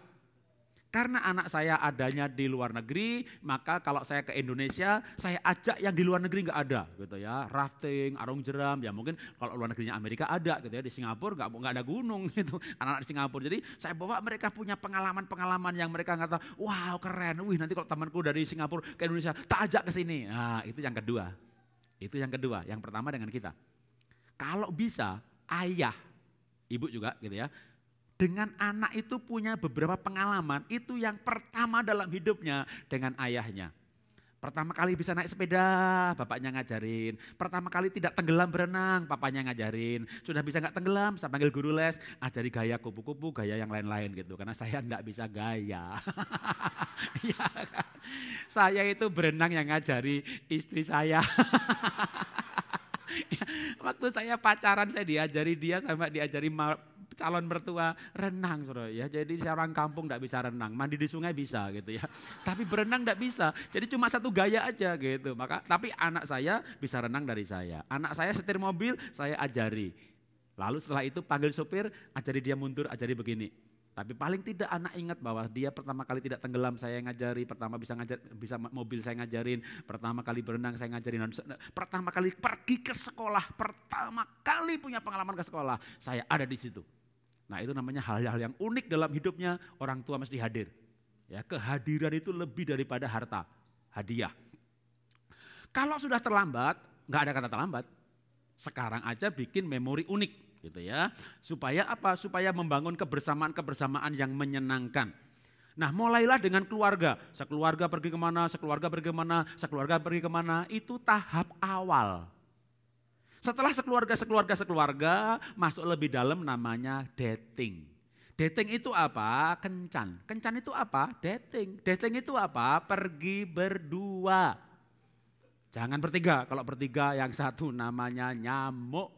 Karena anak saya adanya di luar negeri, maka kalau saya ke Indonesia, saya ajak yang di luar negeri nggak ada, gitu ya. Rafting, arung jeram, ya mungkin kalau luar negerinya Amerika ada, gitu ya. Di Singapura nggak ada gunung, gitu. Anak-anak di Singapura, jadi saya bawa mereka punya pengalaman-pengalaman yang mereka kata, wow keren, nanti kalau temanku dari Singapura ke Indonesia, tak ajak ke sini. Nah itu yang kedua, yang pertama dengan kita. Kalau bisa ayah, ibu juga gitu ya, dengan anak itu punya beberapa pengalaman, itu yang pertama dalam hidupnya dengan ayahnya. Pertama kali bisa naik sepeda, bapaknya ngajarin. Pertama kali tidak tenggelam berenang, papanya ngajarin. Sudah bisa nggak tenggelam, saya panggil guru les, ajari gaya kupu-kupu, gaya yang lain-lain gitu. Karena saya nggak bisa gaya. Ya kan? Saya itu berenang yang ngajari istri saya. Waktu saya pacaran saya diajari dia sama diajari calon mertua renang, ya. Jadi orang kampung enggak bisa renang, mandi di sungai bisa gitu ya. Tapi berenang enggak bisa. Jadi cuma satu gaya aja gitu. Tapi anak saya bisa renang dari saya. Anak saya setir mobil, saya ajari. Lalu setelah itu panggil sopir, ajari dia mundur, ajari begini. Tapi paling tidak anak ingat bahwa dia pertama kali tidak tenggelam saya ngajari, pertama bisa mobil saya ngajarin, pertama kali berenang saya ngajarin, pertama kali pergi ke sekolah, pertama kali punya pengalaman ke sekolah, saya ada di situ. Nah itu namanya hal-hal yang unik dalam hidupnya, orang tua mesti hadir. Ya, kehadiran itu lebih daripada harta, hadiah. Kalau sudah terlambat, nggak ada kata terlambat. Sekarang aja bikin memori unik. Gitu ya. Supaya apa? Supaya membangun kebersamaan yang menyenangkan. Nah mulailah dengan keluarga. Sekeluarga pergi kemana, sekeluarga pergi kemana, sekeluarga pergi kemana. Itu tahap awal. Setelah sekeluarga, masuk lebih dalam namanya dating. Dating itu apa? Kencan. Kencan itu apa? Dating. Dating itu apa? Pergi berdua. Jangan bertiga. Kalau bertiga yang satu namanya nyamuk.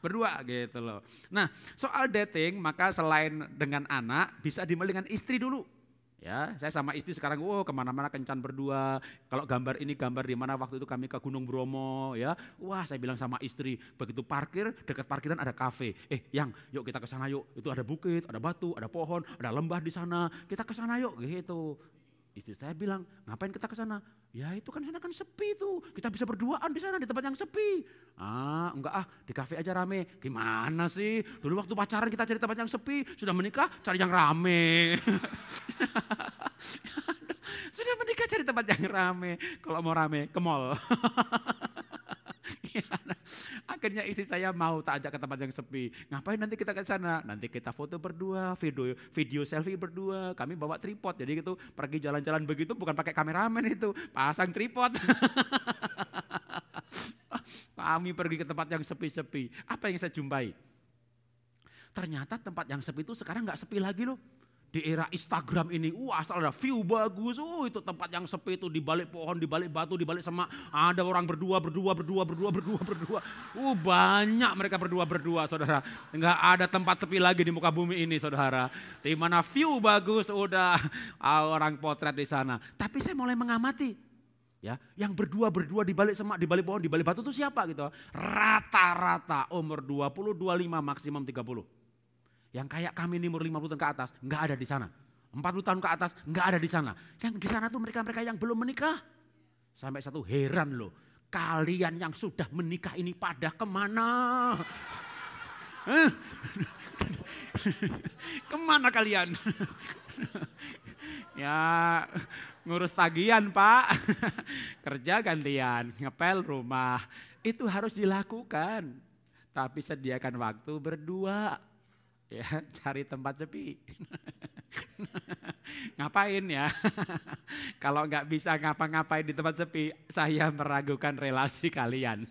Berdua gitu loh. Nah, soal dating maka selain dengan anak bisa dimulai dengan istri dulu. Ya, saya sama istri sekarang kemana-mana kencan berdua. Kalau gambar ini gambar di mana waktu itu kami ke Gunung Bromo ya. Wah, saya bilang sama istri, begitu parkir dekat parkiran ada kafe. Yang yuk kita ke sana yuk. Itu ada bukit, ada batu, ada pohon, ada lembah di sana. Kita ke sana yuk gitu. Istri saya bilang, ngapain kita ke sana? Ya itu kan sana kan sepi tuh. Kita bisa berduaan di sana di tempat yang sepi. Enggak di kafe aja rame. Gimana sih? Dulu waktu pacaran kita cari tempat yang sepi, sudah menikah cari yang rame. Sudah menikah cari tempat yang rame. Kalau mau rame ke mall. Akhirnya istri saya mau tak ajak ke tempat yang sepi. Ngapain nanti kita ke sana? Nanti kita foto berdua, video selfie berdua. Kami bawa tripod. Jadi gitu pergi jalan-jalan begitu bukan pakai kameramen itu, pasang tripod. Kami pergi ke tempat yang sepi-sepi. Apa yang saya jumpai? Ternyata tempat yang sepi itu sekarang nggak sepi lagi loh. Di era Instagram ini, asal ada view bagus, itu tempat yang sepi itu di balik pohon, di balik batu, di balik semak, ada orang berdua. Banyak mereka berdua, saudara. Enggak ada tempat sepi lagi di muka bumi ini, saudara. Di mana view bagus, udah orang potret di sana. Tapi saya mulai mengamati, ya, yang berdua di balik semak, di balik pohon, di balik batu itu siapa gitu? Rata-rata umur 20, 25, maksimum 30. Yang kayak kami ini umur 50 tahun ke atas, enggak ada di sana. 40 tahun ke atas, enggak ada di sana. Yang di sana tuh mereka-mereka yang belum menikah. Sampai satu heran loh, kalian yang sudah menikah ini pada kemana? Kemana kalian? Ya ngurus tagihan Pak, kerja gantian, ngepel rumah. Itu harus dilakukan. Tapi sediakan waktu berdua. Ya, cari tempat sepi. Ngapain ya? Kalau nggak bisa ngapa-ngapain di tempat sepi, saya meragukan relasi kalian.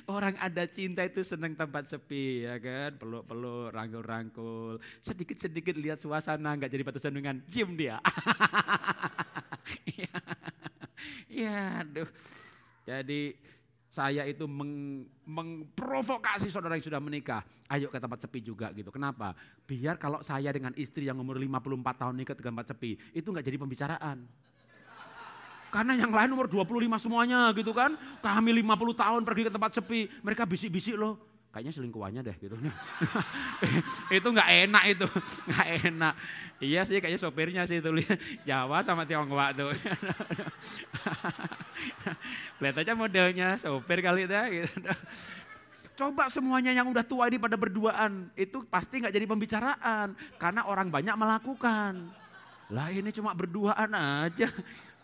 Orang ada cinta itu senang tempat sepi, ya kan? Peluk-peluk, rangkul-rangkul. Sedikit-sedikit lihat suasana, nggak jadi batu sandungan, cium dia. Ya, aduh. Jadi saya itu memprovokasi saudara yang sudah menikah. Ayo ke tempat sepi juga gitu. Kenapa? Biar kalau saya dengan istri yang umur 54 tahun nikah ke tempat sepi, itu gak jadi pembicaraan. Karena yang lain umur 25 semuanya gitu kan. Kami 50 tahun pergi ke tempat sepi, mereka bisik-bisik loh. Kayaknya selingkuhannya deh gitu. Itu gak enak itu, gak enak. Iya sih kayaknya sopirnya sih itu, Jawa sama Tionghoa tuh. Lihat aja modelnya, sopir kali itu. Gitu. Coba semuanya yang udah tua ini pada berduaan, itu pasti gak jadi pembicaraan. Karena orang banyak melakukan. Lah ini cuma berduaan aja.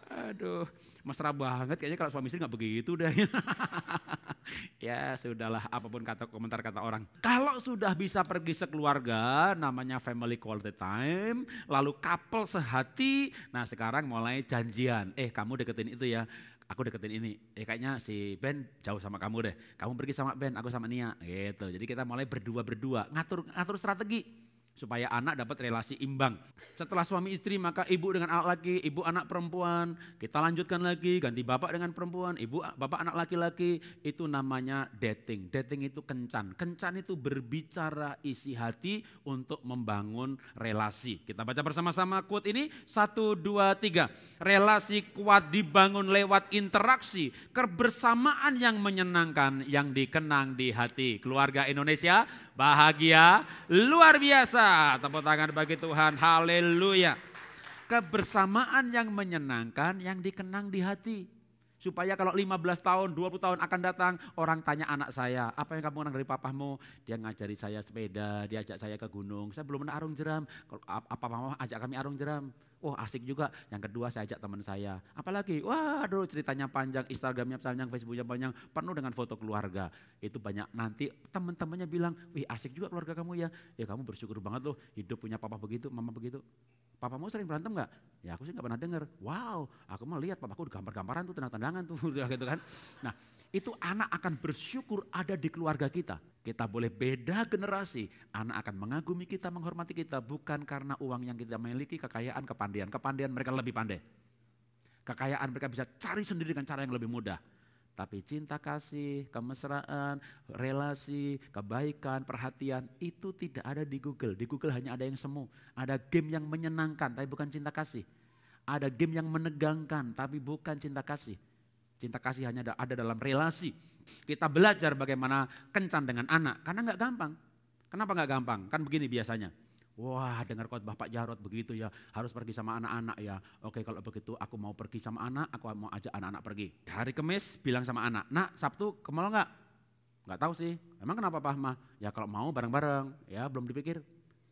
Aduh, mesra banget kayaknya kalau suami istri gak begitu deh. Ya sudahlah, apapun komentar kata orang. Kalau sudah bisa pergi sekeluarga, namanya family quality time, lalu couple sehati, nah sekarang mulai janjian. Kamu deketin itu ya, aku deketin ini. Kayaknya si Ben jauh sama kamu deh. Kamu pergi sama Ben, aku sama Nia gitu. Jadi kita mulai berdua, ngatur strategi supaya anak dapat relasi imbang. Setelah suami istri maka ibu dengan anak laki, ibu anak perempuan. Kita lanjutkan lagi, ganti bapak dengan perempuan, ibu bapak anak laki-laki. Itu namanya dating. Dating itu kencan. Kencan itu berbicara isi hati untuk membangun relasi. Kita baca bersama-sama quote ini. 1, 2, 3. Relasi kuat dibangun lewat interaksi. Kebersamaan yang menyenangkan yang dikenang di hati. Keluarga Indonesia bahagia luar biasa. Tepuk tangan bagi Tuhan, haleluya. Kebersamaan yang menyenangkan yang dikenang di hati. Supaya kalau 15 tahun, 20 tahun akan datang, orang tanya anak saya, apa yang kamu kenang dari papamu? Dia ngajari saya sepeda, dia ajak saya ke gunung, saya belum pernah arung jeram. Kalau apa mama ajak kami arung jeram. Oh asik juga. Yang kedua saya ajak teman saya. Apalagi, waduh ceritanya panjang, Instagramnya panjang, Facebooknya panjang, penuh dengan foto keluarga. Itu banyak nanti teman-temannya bilang, wih asik juga keluarga kamu ya. Ya kamu bersyukur banget loh hidup punya papa begitu, mama begitu. Papamu sering berantem gak? Ya aku sih gak pernah dengar. Wow, aku mau lihat papaku gambar-gambaran tuh, tanda-tandangan tuh gitu kan. Nah itu anak akan bersyukur ada di keluarga kita. Kita boleh beda generasi, anak akan mengagumi kita, menghormati kita. Bukan karena uang yang kita miliki, kekayaan, kepandian. Kepandian mereka lebih pandai. Kekayaan mereka bisa cari sendiri dengan cara yang lebih mudah. Tapi cinta kasih, kemesraan, relasi, kebaikan, perhatian itu tidak ada di Google. Di Google hanya ada yang semu. Ada game yang menyenangkan tapi bukan cinta kasih. Ada game yang menegangkan tapi bukan cinta kasih. Cinta kasih hanya ada dalam relasi. Kita belajar bagaimana kencan dengan anak karena nggak gampang. Kenapa nggak gampang? Kan begini biasanya. Wah, dengar khotbah Pak Jarot begitu ya, harus pergi sama anak-anak ya. Oke, kalau begitu aku mau pergi sama anak, aku mau ajak anak-anak pergi. Hari Kamis bilang sama anak, nak Sabtu ke mall nggak? Nggak tahu sih, emang kenapa Pak Ahmad? Ya kalau mau bareng-bareng, ya belum dipikir.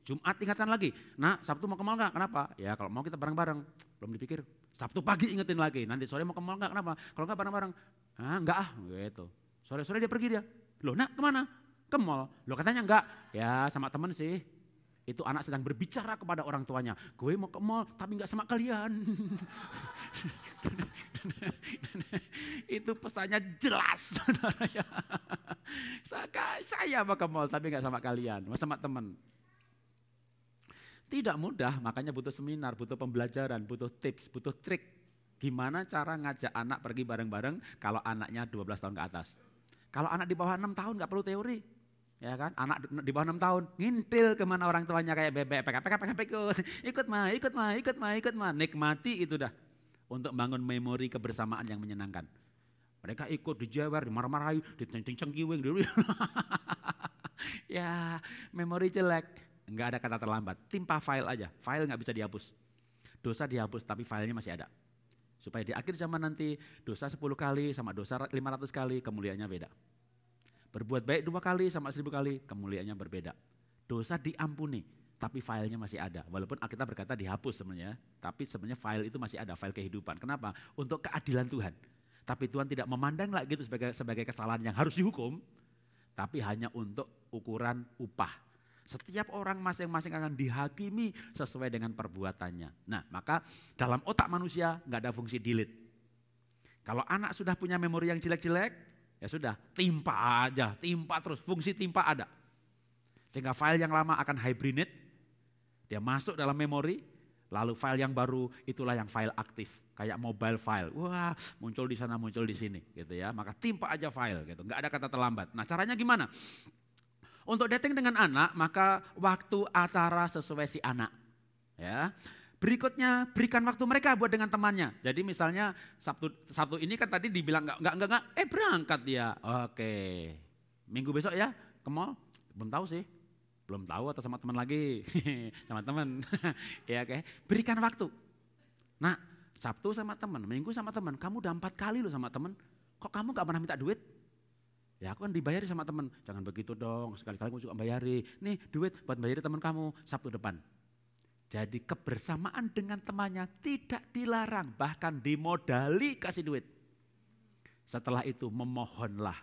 Jumat ingatkan lagi, nak Sabtu mau ke mall nggak? Kenapa? Ya kalau mau kita bareng-bareng, belum dipikir. Sabtu pagi ingetin lagi, nanti sore mau ke mall nggak? Kenapa? Kalau nggak bareng-bareng, enggak gitu. Sore-sore dia pergi dia, loh nak kemana? Ke mall, loh katanya enggak, ya sama temen sih. Itu anak sedang berbicara kepada orang tuanya. Gue mau ke mall tapi nggak sama kalian. Itu pesannya jelas. Saya mau ke mall tapi nggak sama kalian, sama teman. Tidak mudah, makanya butuh seminar, butuh pembelajaran, butuh tips, butuh trik. Gimana cara ngajak anak pergi bareng-bareng kalau anaknya 12 tahun ke atas. Kalau anak di bawah 6 tahun nggak perlu teori. Ya kan, anak di bawah 6 tahun ngintil kemana orang tuanya kayak bebek, ikut mah, nikmati itu dah untuk bangun memori kebersamaan yang menyenangkan. Mereka ikut dijewer, dimarah-marahi, dicengkiwing dulu. Ya, memori jelek, nggak ada kata terlambat, timpa file aja, file nggak bisa dihapus. Dosa dihapus tapi filenya masih ada. Supaya di akhir zaman nanti dosa 10 kali sama dosa 500 kali kemuliaannya beda. Berbuat baik 2 kali sama 1000 kali, kemuliaannya berbeda. Dosa diampuni, tapi filenya masih ada. Walaupun kita berkata dihapus sebenarnya, tapi sebenarnya file itu masih ada, file kehidupan. Kenapa? Untuk keadilan Tuhan. Tapi Tuhan tidak memandang lagi itu sebagai kesalahan yang harus dihukum, tapi hanya untuk ukuran upah. Setiap orang masing-masing akan dihakimi sesuai dengan perbuatannya. Nah, maka dalam otak manusia nggak ada fungsi delete. Kalau anak sudah punya memori yang jelek-jelek, ya sudah, timpa aja, timpa terus, fungsi timpa ada. Sehingga file yang lama akan hibernate, dia masuk dalam memori, lalu file yang baru itulah yang file aktif, kayak mobile file. Wah, muncul di sana, muncul di sini, gitu ya. Maka timpa aja file, gitu. Nggak ada kata terlambat. Nah, caranya gimana? Untuk dating dengan anak, maka waktu acara sesuai si anak, ya. Berikutnya berikan waktu mereka buat dengan temannya. Jadi misalnya Sabtu ini kan tadi dibilang enggak, berangkat dia. Oke, minggu besok ya ke mall? Belum tahu sih, belum tahu atau sama teman lagi, sama teman. Ya oke, berikan waktu. Nah Sabtu sama teman, Minggu sama teman, kamu udah 4 kali loh sama teman. Kok kamu gak pernah minta duit? Ya aku kan dibayari sama teman. Jangan begitu dong, sekali-kali aku juga bayari. Nih duit buat bayari teman kamu Sabtu depan. Jadi kebersamaan dengan temannya tidak dilarang, bahkan dimodali kasih duit. Setelah itu memohonlah.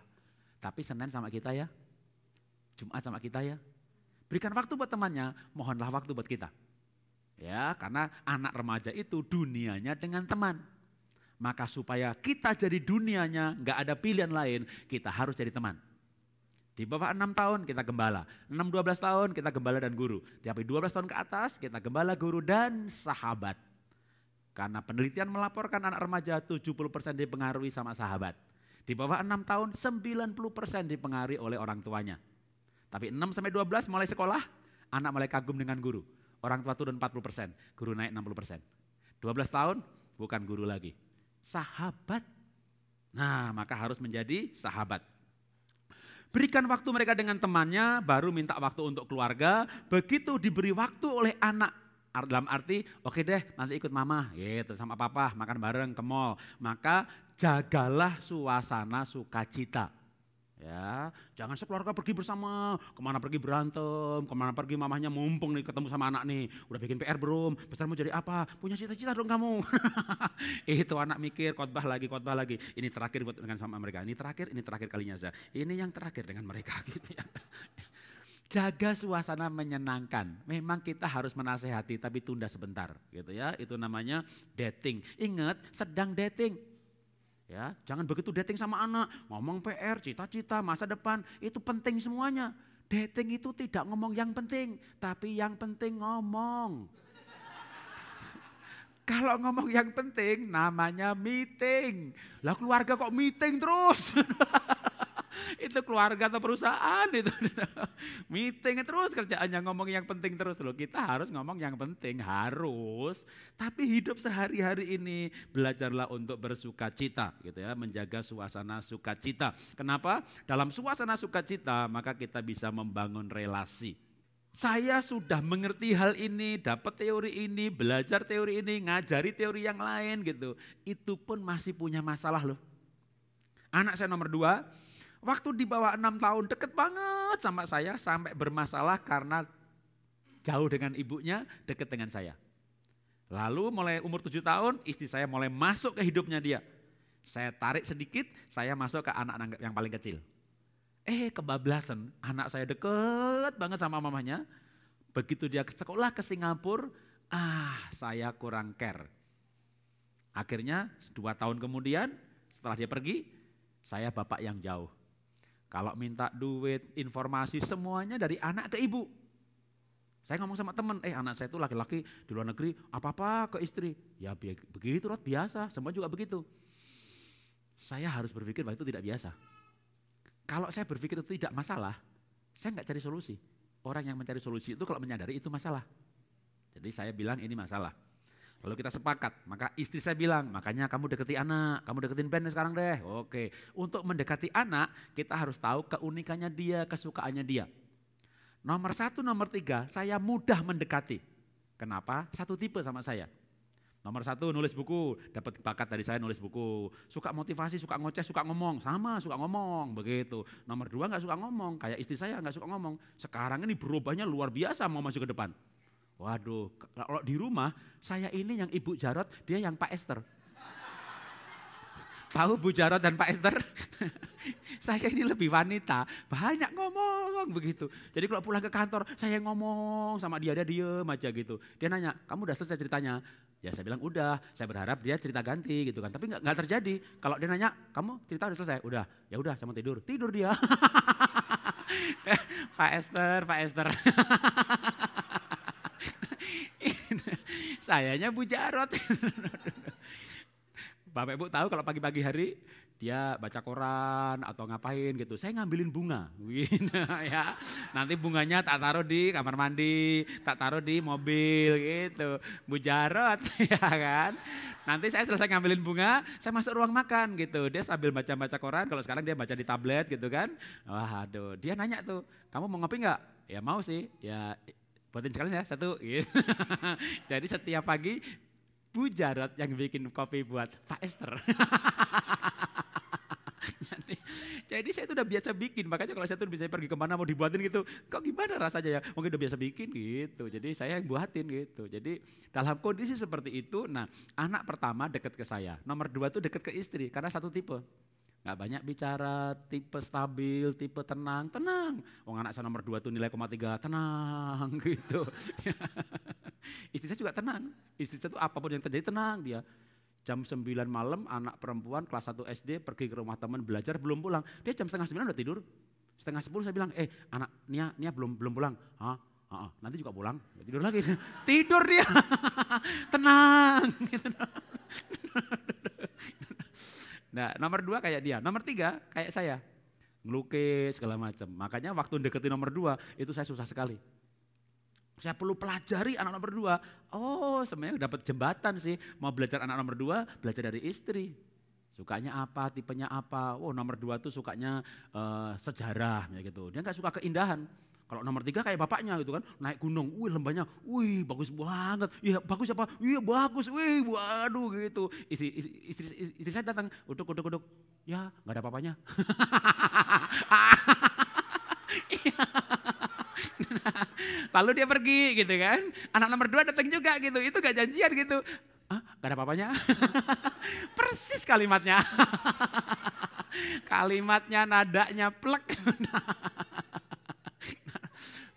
Tapi Senin sama kita ya, Jumat sama kita ya. Berikan waktu buat temannya, mohonlah waktu buat kita. Ya, karena anak remaja itu dunianya dengan teman. Maka supaya kita jadi dunianya, gak ada pilihan lain, kita harus jadi teman. Di bawah 6 tahun kita gembala, 6-12 tahun kita gembala dan guru. Tapi 12 tahun ke atas kita gembala, guru dan sahabat. Karena penelitian melaporkan anak remaja 70% dipengaruhi sama sahabat. Di bawah 6 tahun 90% dipengaruhi oleh orang tuanya. Tapi 6-12 mulai sekolah, anak mulai kagum dengan guru. Orang tua turun 40%, guru naik 60%. 12 tahun bukan guru lagi, sahabat. Nah maka harus menjadi sahabat. Berikan waktu mereka dengan temannya, baru minta waktu untuk keluarga. Begitu diberi waktu oleh anak, dalam arti oke deh nanti ikut mama gitu, sama papa makan bareng ke mall. Maka jagalah suasana sukacita. Ya, jangan sekeluarga pergi bersama, kemana pergi berantem, kemana pergi mamahnya mumpung nih ketemu sama anak nih. Udah bikin PR belum? Besar mau jadi apa? Punya cita-cita dong kamu. Itu anak mikir khotbah lagi. Ini terakhir buat dengan sama mereka. Ini terakhir kalinya saya. Ini yang terakhir dengan mereka gitu ya. Jaga suasana menyenangkan. Memang kita harus menasehati tapi tunda sebentar gitu ya. Itu namanya dating. Ingat, sedang dating. Ya, jangan begitu dating sama anak, ngomong PR, cita-cita, masa depan, itu penting semuanya. Dating itu tidak ngomong yang penting, tapi yang penting ngomong. Kalau ngomong yang penting namanya meeting. Lah keluarga kok meeting terus? Itu keluarga atau perusahaan itu. Meeting terus kerjaannya ngomong yang penting terus loh. Kita harus ngomong yang penting, harus. Tapi hidup sehari-hari ini belajarlah untuk bersukacita gitu ya, menjaga suasana sukacita. Kenapa? Dalam suasana sukacita maka kita bisa membangun relasi. Saya sudah mengerti hal ini, dapat teori ini, belajar teori ini, ngajari teori yang lain gitu. Itu pun masih punya masalah loh. Anak saya nomor 2, waktu di bawah 6 tahun deket banget sama saya sampai bermasalah karena jauh dengan ibunya, deket dengan saya. Lalu mulai umur 7 tahun istri saya mulai masuk ke hidupnya dia. Saya tarik sedikit, saya masuk ke anak yang paling kecil. Kebablasan, anak saya deket banget sama mamanya. Begitu dia ke sekolah ke Singapura, saya kurang care. Akhirnya 2 tahun kemudian setelah dia pergi, saya bapak yang jauh. Kalau minta duit, informasi semuanya dari anak ke ibu. Saya ngomong sama teman, anak saya itu laki-laki di luar negeri, apa-apa ke istri. Ya begitu biasa, semua juga begitu. Saya harus berpikir bahwa itu tidak biasa. Kalau saya berpikir itu tidak masalah, saya nggak cari solusi. Orang yang mencari solusi itu kalau menyadari itu masalah. Jadi saya bilang ini masalah. Lalu kita sepakat, maka istri saya bilang, makanya kamu deketi anak, kamu deketin Ben sekarang deh. Oke, untuk mendekati anak kita harus tahu keunikannya dia, kesukaannya dia. Nomor 1, nomor 3, saya mudah mendekati. Kenapa? Satu tipe sama saya. Nomor 1 nulis buku, dapat bakat dari saya nulis buku. Suka motivasi, suka ngoceh, suka ngomong, sama suka ngomong begitu. Nomor 2 nggak suka ngomong, kayak istri saya nggak suka ngomong. Sekarang ini berubahnya luar biasa mau maju ke depan. Waduh, kalau di rumah saya ini yang Ibu Jarot, dia yang Pak Esther. Tahu Bu Jarot dan Pak Esther? Saya ini lebih wanita, banyak ngomong begitu. Jadi kalau pulang ke kantor, saya ngomong sama dia diem aja gitu. Dia nanya, kamu udah selesai ceritanya? Ya saya bilang udah, saya berharap dia cerita ganti gitu kan. Tapi nggak terjadi. Kalau dia nanya, kamu cerita udah selesai? Udah, ya udah saya mau tidur. Tidur dia. Pak Esther. Sayanya Bu Jarot. Bapak Ibu tahu kalau pagi-pagi hari dia baca koran atau ngapain gitu. Saya ngambilin bunga, ya. Nanti bunganya tak taruh di kamar mandi, tak taruh di mobil gitu. Bu Jarot, ya kan. Nanti saya selesai ngambilin bunga, saya masuk ruang makan gitu. Dia sambil baca-baca koran, kalau sekarang dia baca di tablet gitu kan. Waduh, dia nanya tuh, kamu mau ngopi nggak? Ya mau sih, ya buatin sekalian ya 1. Gitu. Jadi setiap pagi Bu Jarot yang bikin kopi buat Pak Esther. Jadi saya itu udah biasa bikin, makanya kalau saya tuh bisa pergi kemana mau dibuatin gitu, kok gimana rasanya ya, mungkin udah biasa bikin gitu, jadi saya yang buatin gitu. Jadi dalam kondisi seperti itu, nah anak pertama deket ke saya, nomor 2 tuh deket ke istri, karena satu tipe. Gak banyak bicara, tipe stabil, tipe tenang. Anak saya nomor 2 tuh nilai 0,3, tenang gitu. Istri saya juga tenang, istri saya tuh apapun yang terjadi tenang dia. Jam 9 malam anak perempuan kelas 1 SD pergi ke rumah teman belajar belum pulang. Dia jam setengah 9 udah tidur. Setengah 10 saya bilang, anak Nia belum pulang. Nanti juga pulang. Tidur lagi. Tidur dia. Tenang. Nah nomor 2 kayak dia. Nomor 3 kayak saya. Ngelukis segala macam. Makanya waktu deketin nomor 2 itu saya susah sekali. Saya perlu pelajari anak nomor 2. Sebenarnya dapat jembatan sih. Mau belajar anak nomor 2, belajar dari istri. Sukanya apa, tipenya apa. Nomor 2 tuh sukanya sejarah gitu. Dia gak suka keindahan. Kalau nomor 3 kayak bapaknya gitu kan. Naik gunung, lembahnya, bagus banget. Iya bagus apa? Iya bagus, waduh gitu. Istri saya datang, uduk. Ya gak ada apa-apanya. Lalu dia pergi gitu kan, anak nomor 2 datang juga gitu, itu gak janjian gitu. Gak ada apa-apanya. Persis kalimatnya. Kalimatnya, nadanya plek.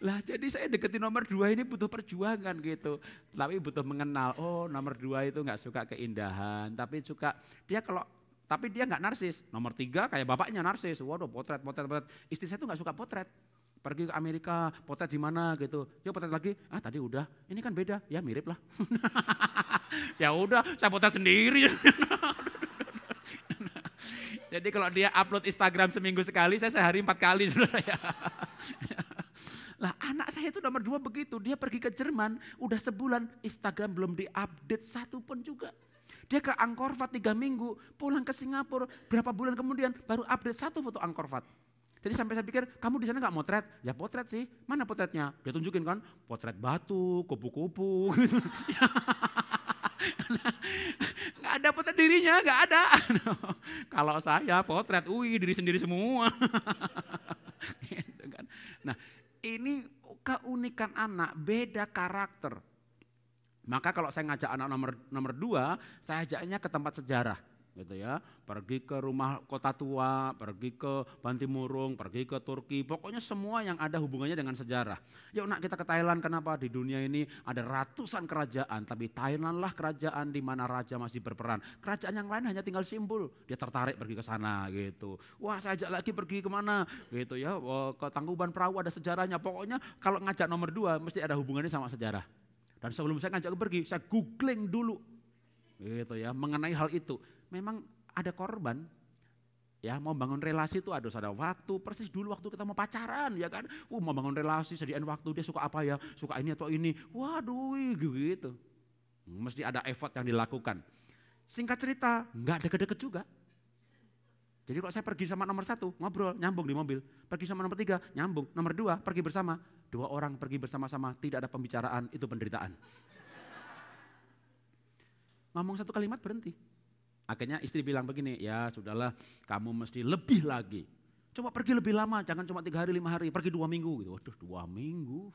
Lah jadi saya deketin nomor 2 ini butuh perjuangan gitu. Tapi butuh mengenal, nomor 2 itu gak suka keindahan, tapi tapi dia gak narsis. Nomor 3 kayak bapaknya narsis, waduh potret. Istri saya tuh gak suka potret. Pergi ke Amerika, potret di mana gitu. Yuk potret lagi, tadi udah, ini kan beda, ya mirip lah. Ya udah, saya potret sendiri. Jadi kalau dia upload Instagram seminggu sekali, saya sehari 4 kali, saudara ya. Lah anak saya itu nomor 2 begitu, dia pergi ke Jerman, udah sebulan Instagram belum diupdate satu pun juga. Dia ke Angkor Wat 3 minggu, pulang ke Singapura, berapa bulan kemudian baru update 1 foto Angkor Wat. Jadi sampai saya pikir, kamu di sana nggak motret? Ya potret sih, mana potretnya? Dia tunjukin kan, potret batu, kupu-kupu gitu. Nggak ada potret dirinya, nggak ada. Kalau saya potret, diri sendiri semua. Gitu kan. Nah ini keunikan anak, beda karakter. Maka kalau saya ngajak anak nomor 2, saya ajaknya ke tempat sejarah. Gitu ya, pergi ke rumah kota tua, pergi ke Bantimurung, pergi ke Turki, pokoknya semua yang ada hubungannya dengan sejarah. Yuk nak kita ke Thailand, kenapa? Di dunia ini ada ratusan kerajaan, tapi Thailand lah kerajaan di mana raja masih berperan. Kerajaan yang lain hanya tinggal simbol, dia tertarik pergi ke sana gitu. Wah saya ajak lagi pergi kemana gitu ya, ke Tangkuban Perahu ada sejarahnya. Pokoknya kalau ngajak nomor 2 mesti ada hubungannya sama sejarah. Dan sebelum saya ngajak pergi, saya googling dulu gitu ya mengenai hal itu. Memang ada korban, ya mau bangun relasi itu harus ada waktu, persis dulu waktu kita mau pacaran ya kan, mau bangun relasi sediain waktu, dia suka apa ya, suka ini atau ini, waduh gitu. Mesti ada effort yang dilakukan. Singkat cerita, nggak deket-deket juga. Jadi kalau saya pergi sama nomor 1, ngobrol, nyambung di mobil, pergi sama nomor 3, nyambung, nomor 2, pergi bersama, 2 orang pergi bersama-sama, tidak ada pembicaraan, itu penderitaan. Ngomong 1 kalimat berhenti. Akhirnya istri bilang begini, ya sudahlah kamu mesti lebih lagi. Coba pergi lebih lama, jangan cuma 3 hari 5 hari, pergi 2 minggu. Gitu. Waduh 2 minggu.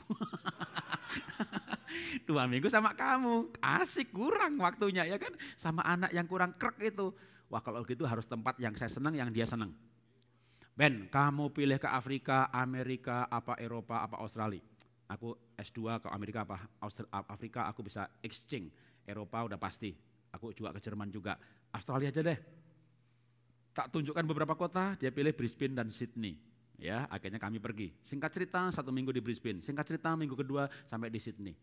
2 minggu sama kamu, asik kurang waktunya ya kan. Sama anak yang kurang krek itu. Wah kalau gitu harus tempat yang saya senang, yang dia senang. Ben, kamu pilih ke Afrika, Amerika, apa Eropa, apa Australia. Aku S2 ke Amerika apa Afrika, aku bisa exchange. Eropa udah pasti, aku juga ke Jerman juga. Australia aja deh. Tak tunjukkan beberapa kota, dia pilih Brisbane dan Sydney. Ya, akhirnya kami pergi. Singkat cerita 1 minggu di Brisbane, singkat cerita minggu kedua sampai di Sydney.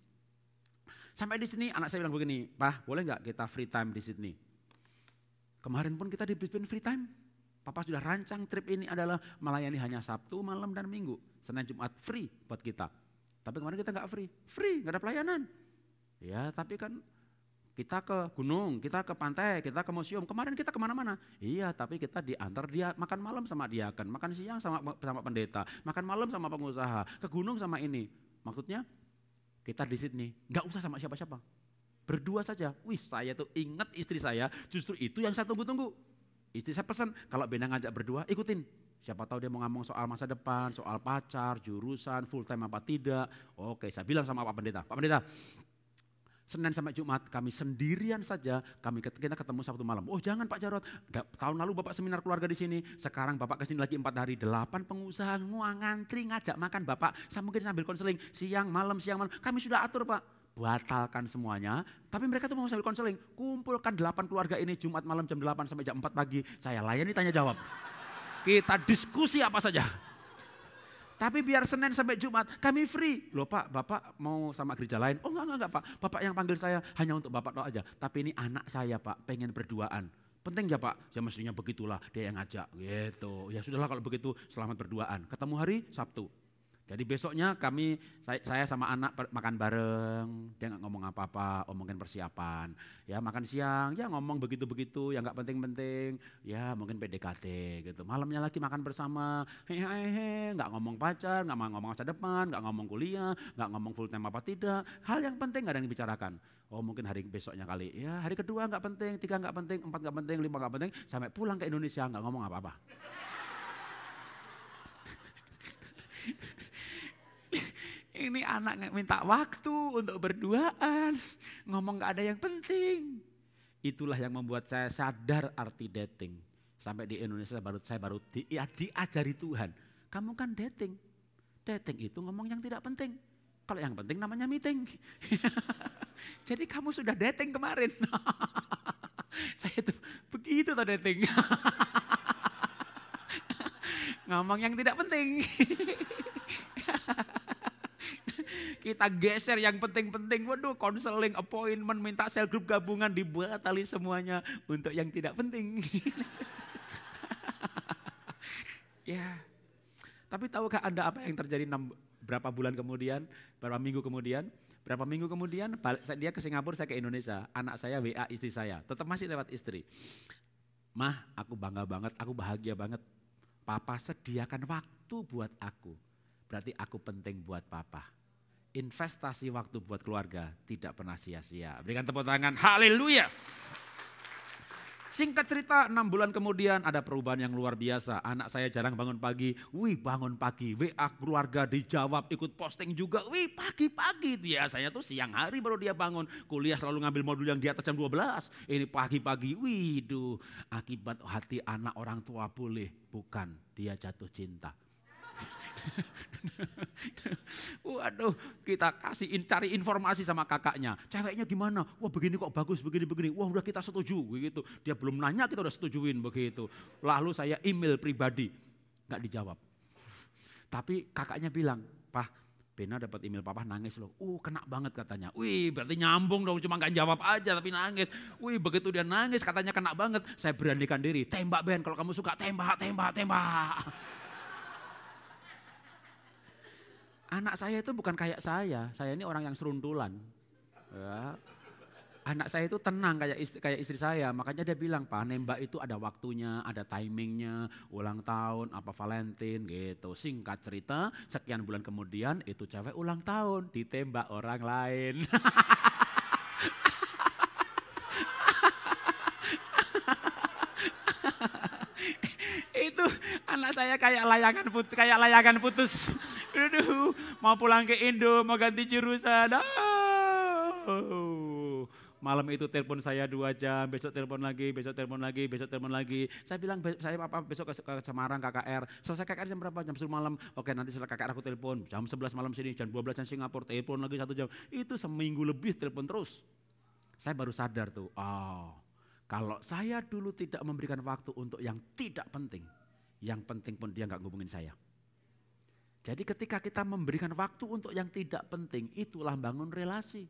Sampai di sini anak saya bilang begini, "Pak, boleh nggak kita free time di Sydney?" Kemarin pun kita di Brisbane free time. Papa sudah rancang trip ini adalah melayani hanya Sabtu, malam dan Minggu. Senin, Jumat free buat kita. Tapi kemarin kita nggak free, nggak ada pelayanan. Ya, tapi kan kita ke gunung, kita ke pantai, kita ke museum. Kemarin kita kemana-mana. Iya, tapi kita diantar dia makan malam sama diaken, makan siang sama pendeta, makan malam sama pengusaha, ke gunung sama ini. Maksudnya kita di Sydney, nggak usah sama siapa-siapa. Berdua saja. Wih, saya tuh ingat istri saya, justru itu yang saya tunggu-tunggu. Istri saya pesan, kalau Bena ngajak berdua, ikutin. Siapa tahu dia mau ngomong soal masa depan, soal pacar, jurusan, full time apa tidak. Oke, saya bilang sama Pak Pendeta, Senin sampai Jumat kami sendirian saja, kita ketemu Sabtu malam. Oh jangan Pak Jarot, tahun lalu Bapak seminar keluarga di sini, sekarang Bapak kesini lagi 4 hari, 8 pengusaha ngantri ngajak makan Bapak, saya mungkin sambil konseling, siang malam, kami sudah atur Pak. Batalkan semuanya, tapi mereka tuh mau sambil konseling, kumpulkan 8 keluarga ini Jumat malam jam 8 sampai jam 4 pagi, saya layani tanya jawab. Kita diskusi apa saja. Tapi biar Senin sampai Jumat kami free. Loh Pak, Bapak mau sama gereja lain? Oh enggak Pak, Bapak yang panggil saya hanya untuk Bapak doa aja. Tapi ini anak saya Pak, pengen berduaan. Penting ya Pak? Ya mestinya begitulah, dia yang ngajak gitu. Ya sudahlah kalau begitu, selamat berduaan. Ketemu hari Sabtu. Jadi besoknya saya sama anak makan bareng, dia nggak ngomong apa-apa, omongin persiapan. Ya makan siang, ya ngomong begitu-begitu, yang nggak penting-penting, ya mungkin PDKT gitu. Malamnya lagi makan bersama, hehehe, nggak ngomong pacar, nggak ngomong masa depan, nggak ngomong kuliah, nggak ngomong full time apa tidak. Hal yang penting nggak ada yang dibicarakan. Oh mungkin hari besoknya kali, ya hari kedua nggak penting, 3 nggak penting, 4 nggak penting, 5 nggak penting, sampai pulang ke Indonesia nggak ngomong apa-apa. Ini anak minta waktu untuk berduaan, ngomong gak ada yang penting. Itulah yang membuat saya sadar arti dating. Sampai di Indonesia saya baru diajari Tuhan. Kamu kan dating. Dating itu ngomong yang tidak penting. Kalau yang penting namanya meeting. Jadi kamu sudah dating kemarin. Saya tuh begitu tuh dating. Ngomong yang tidak penting. kita geser yang penting-penting. Waduh, konseling, appointment, minta sel grup gabungan dibatali semuanya untuk yang tidak penting. Ya, tapi tahukah Anda apa yang terjadi berapa bulan kemudian, berapa minggu kemudian? Berapa minggu kemudian dia ke Singapura, saya ke Indonesia. Anak saya WA istri saya, tetap masih lewat istri. Mah, aku bangga banget, aku bahagia banget. Papa sediakan waktu buat aku. Berarti aku penting buat papa. Investasi waktu buat keluarga tidak pernah sia-sia. Berikan tepuk tangan, haleluya. Singkat cerita, 6 bulan kemudian ada perubahan yang luar biasa. Anak saya jarang bangun pagi. Wih, bangun pagi. WA keluarga dijawab, ikut posting juga. Wih, pagi-pagi. Biasanya tuh siang hari baru dia bangun. Kuliah selalu ngambil modul yang di atas jam 12. Ini pagi-pagi. Wih, akibat hati anak orang tua boleh. Bukan, dia jatuh cinta. Waduh, kita cari informasi sama kakaknya. Ceweknya gimana? Wah, begini kok bagus, begini. Wah, udah kita setuju begitu. Dia belum nanya, kita udah setujuin begitu. Lalu saya email pribadi, nggak dijawab. Tapi kakaknya bilang, "Pah, Bena dapat email papa nangis loh." Kena banget katanya. Wih, berarti nyambung dong, cuma nggak jawab aja tapi nangis. Wih, begitu dia nangis katanya kena banget. Saya beranikan diri, tembak Ben, kalau kamu suka tembak. Anak saya itu bukan kayak saya ini orang yang seruntulan. Ya. Anak saya itu tenang kayak istri saya, makanya dia bilang, "Pak, nembak itu ada waktunya, ada timingnya, ulang tahun, apa Valentine gitu." Singkat cerita, sekian bulan kemudian itu cewek ulang tahun, ditembak orang lain. Itu anak saya kayak layangan putus. Aduh, mau pulang ke Indo, mau ganti jurusan. Malam itu telepon saya 2 jam, besok telepon lagi. Saya bilang, saya apa besok ke Semarang KKR. Selesai KKR jam berapa? Jam 10 malam. Oke, nanti setelah KKR aku telepon. Jam 11 malam sini, jam 12 yang Singapura, telepon lagi 1 jam. Itu seminggu lebih telepon terus. Saya baru sadar tuh, kalau saya dulu tidak memberikan waktu untuk yang tidak penting, yang penting pun dia nggak ngubungin saya. Jadi ketika kita memberikan waktu untuk yang tidak penting, itulah bangun relasi.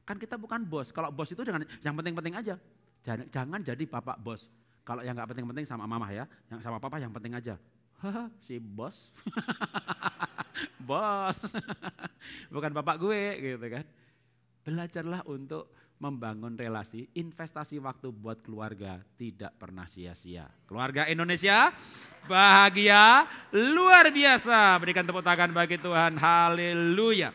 Kan kita bukan bos, kalau bos itu jangan yang penting-penting aja. Jangan jadi bapak bos. Kalau yang nggak penting-penting sama mama ya, yang sama papa yang penting aja. Si bos, bos, bukan bapak gue gitu kan. Belajarlah untuk membangun relasi, investasi waktu buat keluarga tidak pernah sia-sia. Keluarga Indonesia bahagia luar biasa. Berikan tepuk tangan bagi Tuhan, haleluya.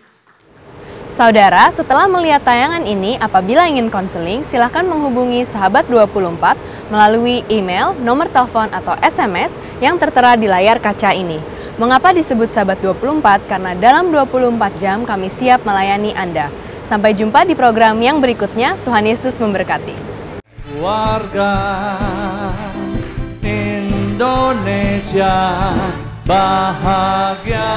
Saudara, setelah melihat tayangan ini, apabila ingin konseling, silakan menghubungi Sahabat 24 melalui email, nomor telepon atau SMS yang tertera di layar kaca ini. Mengapa disebut Sahabat 24? Karena dalam 24 jam kami siap melayani Anda. Sampai jumpa di program yang berikutnya. Tuhan Yesus memberkati. Keluarga Indonesia bahagia.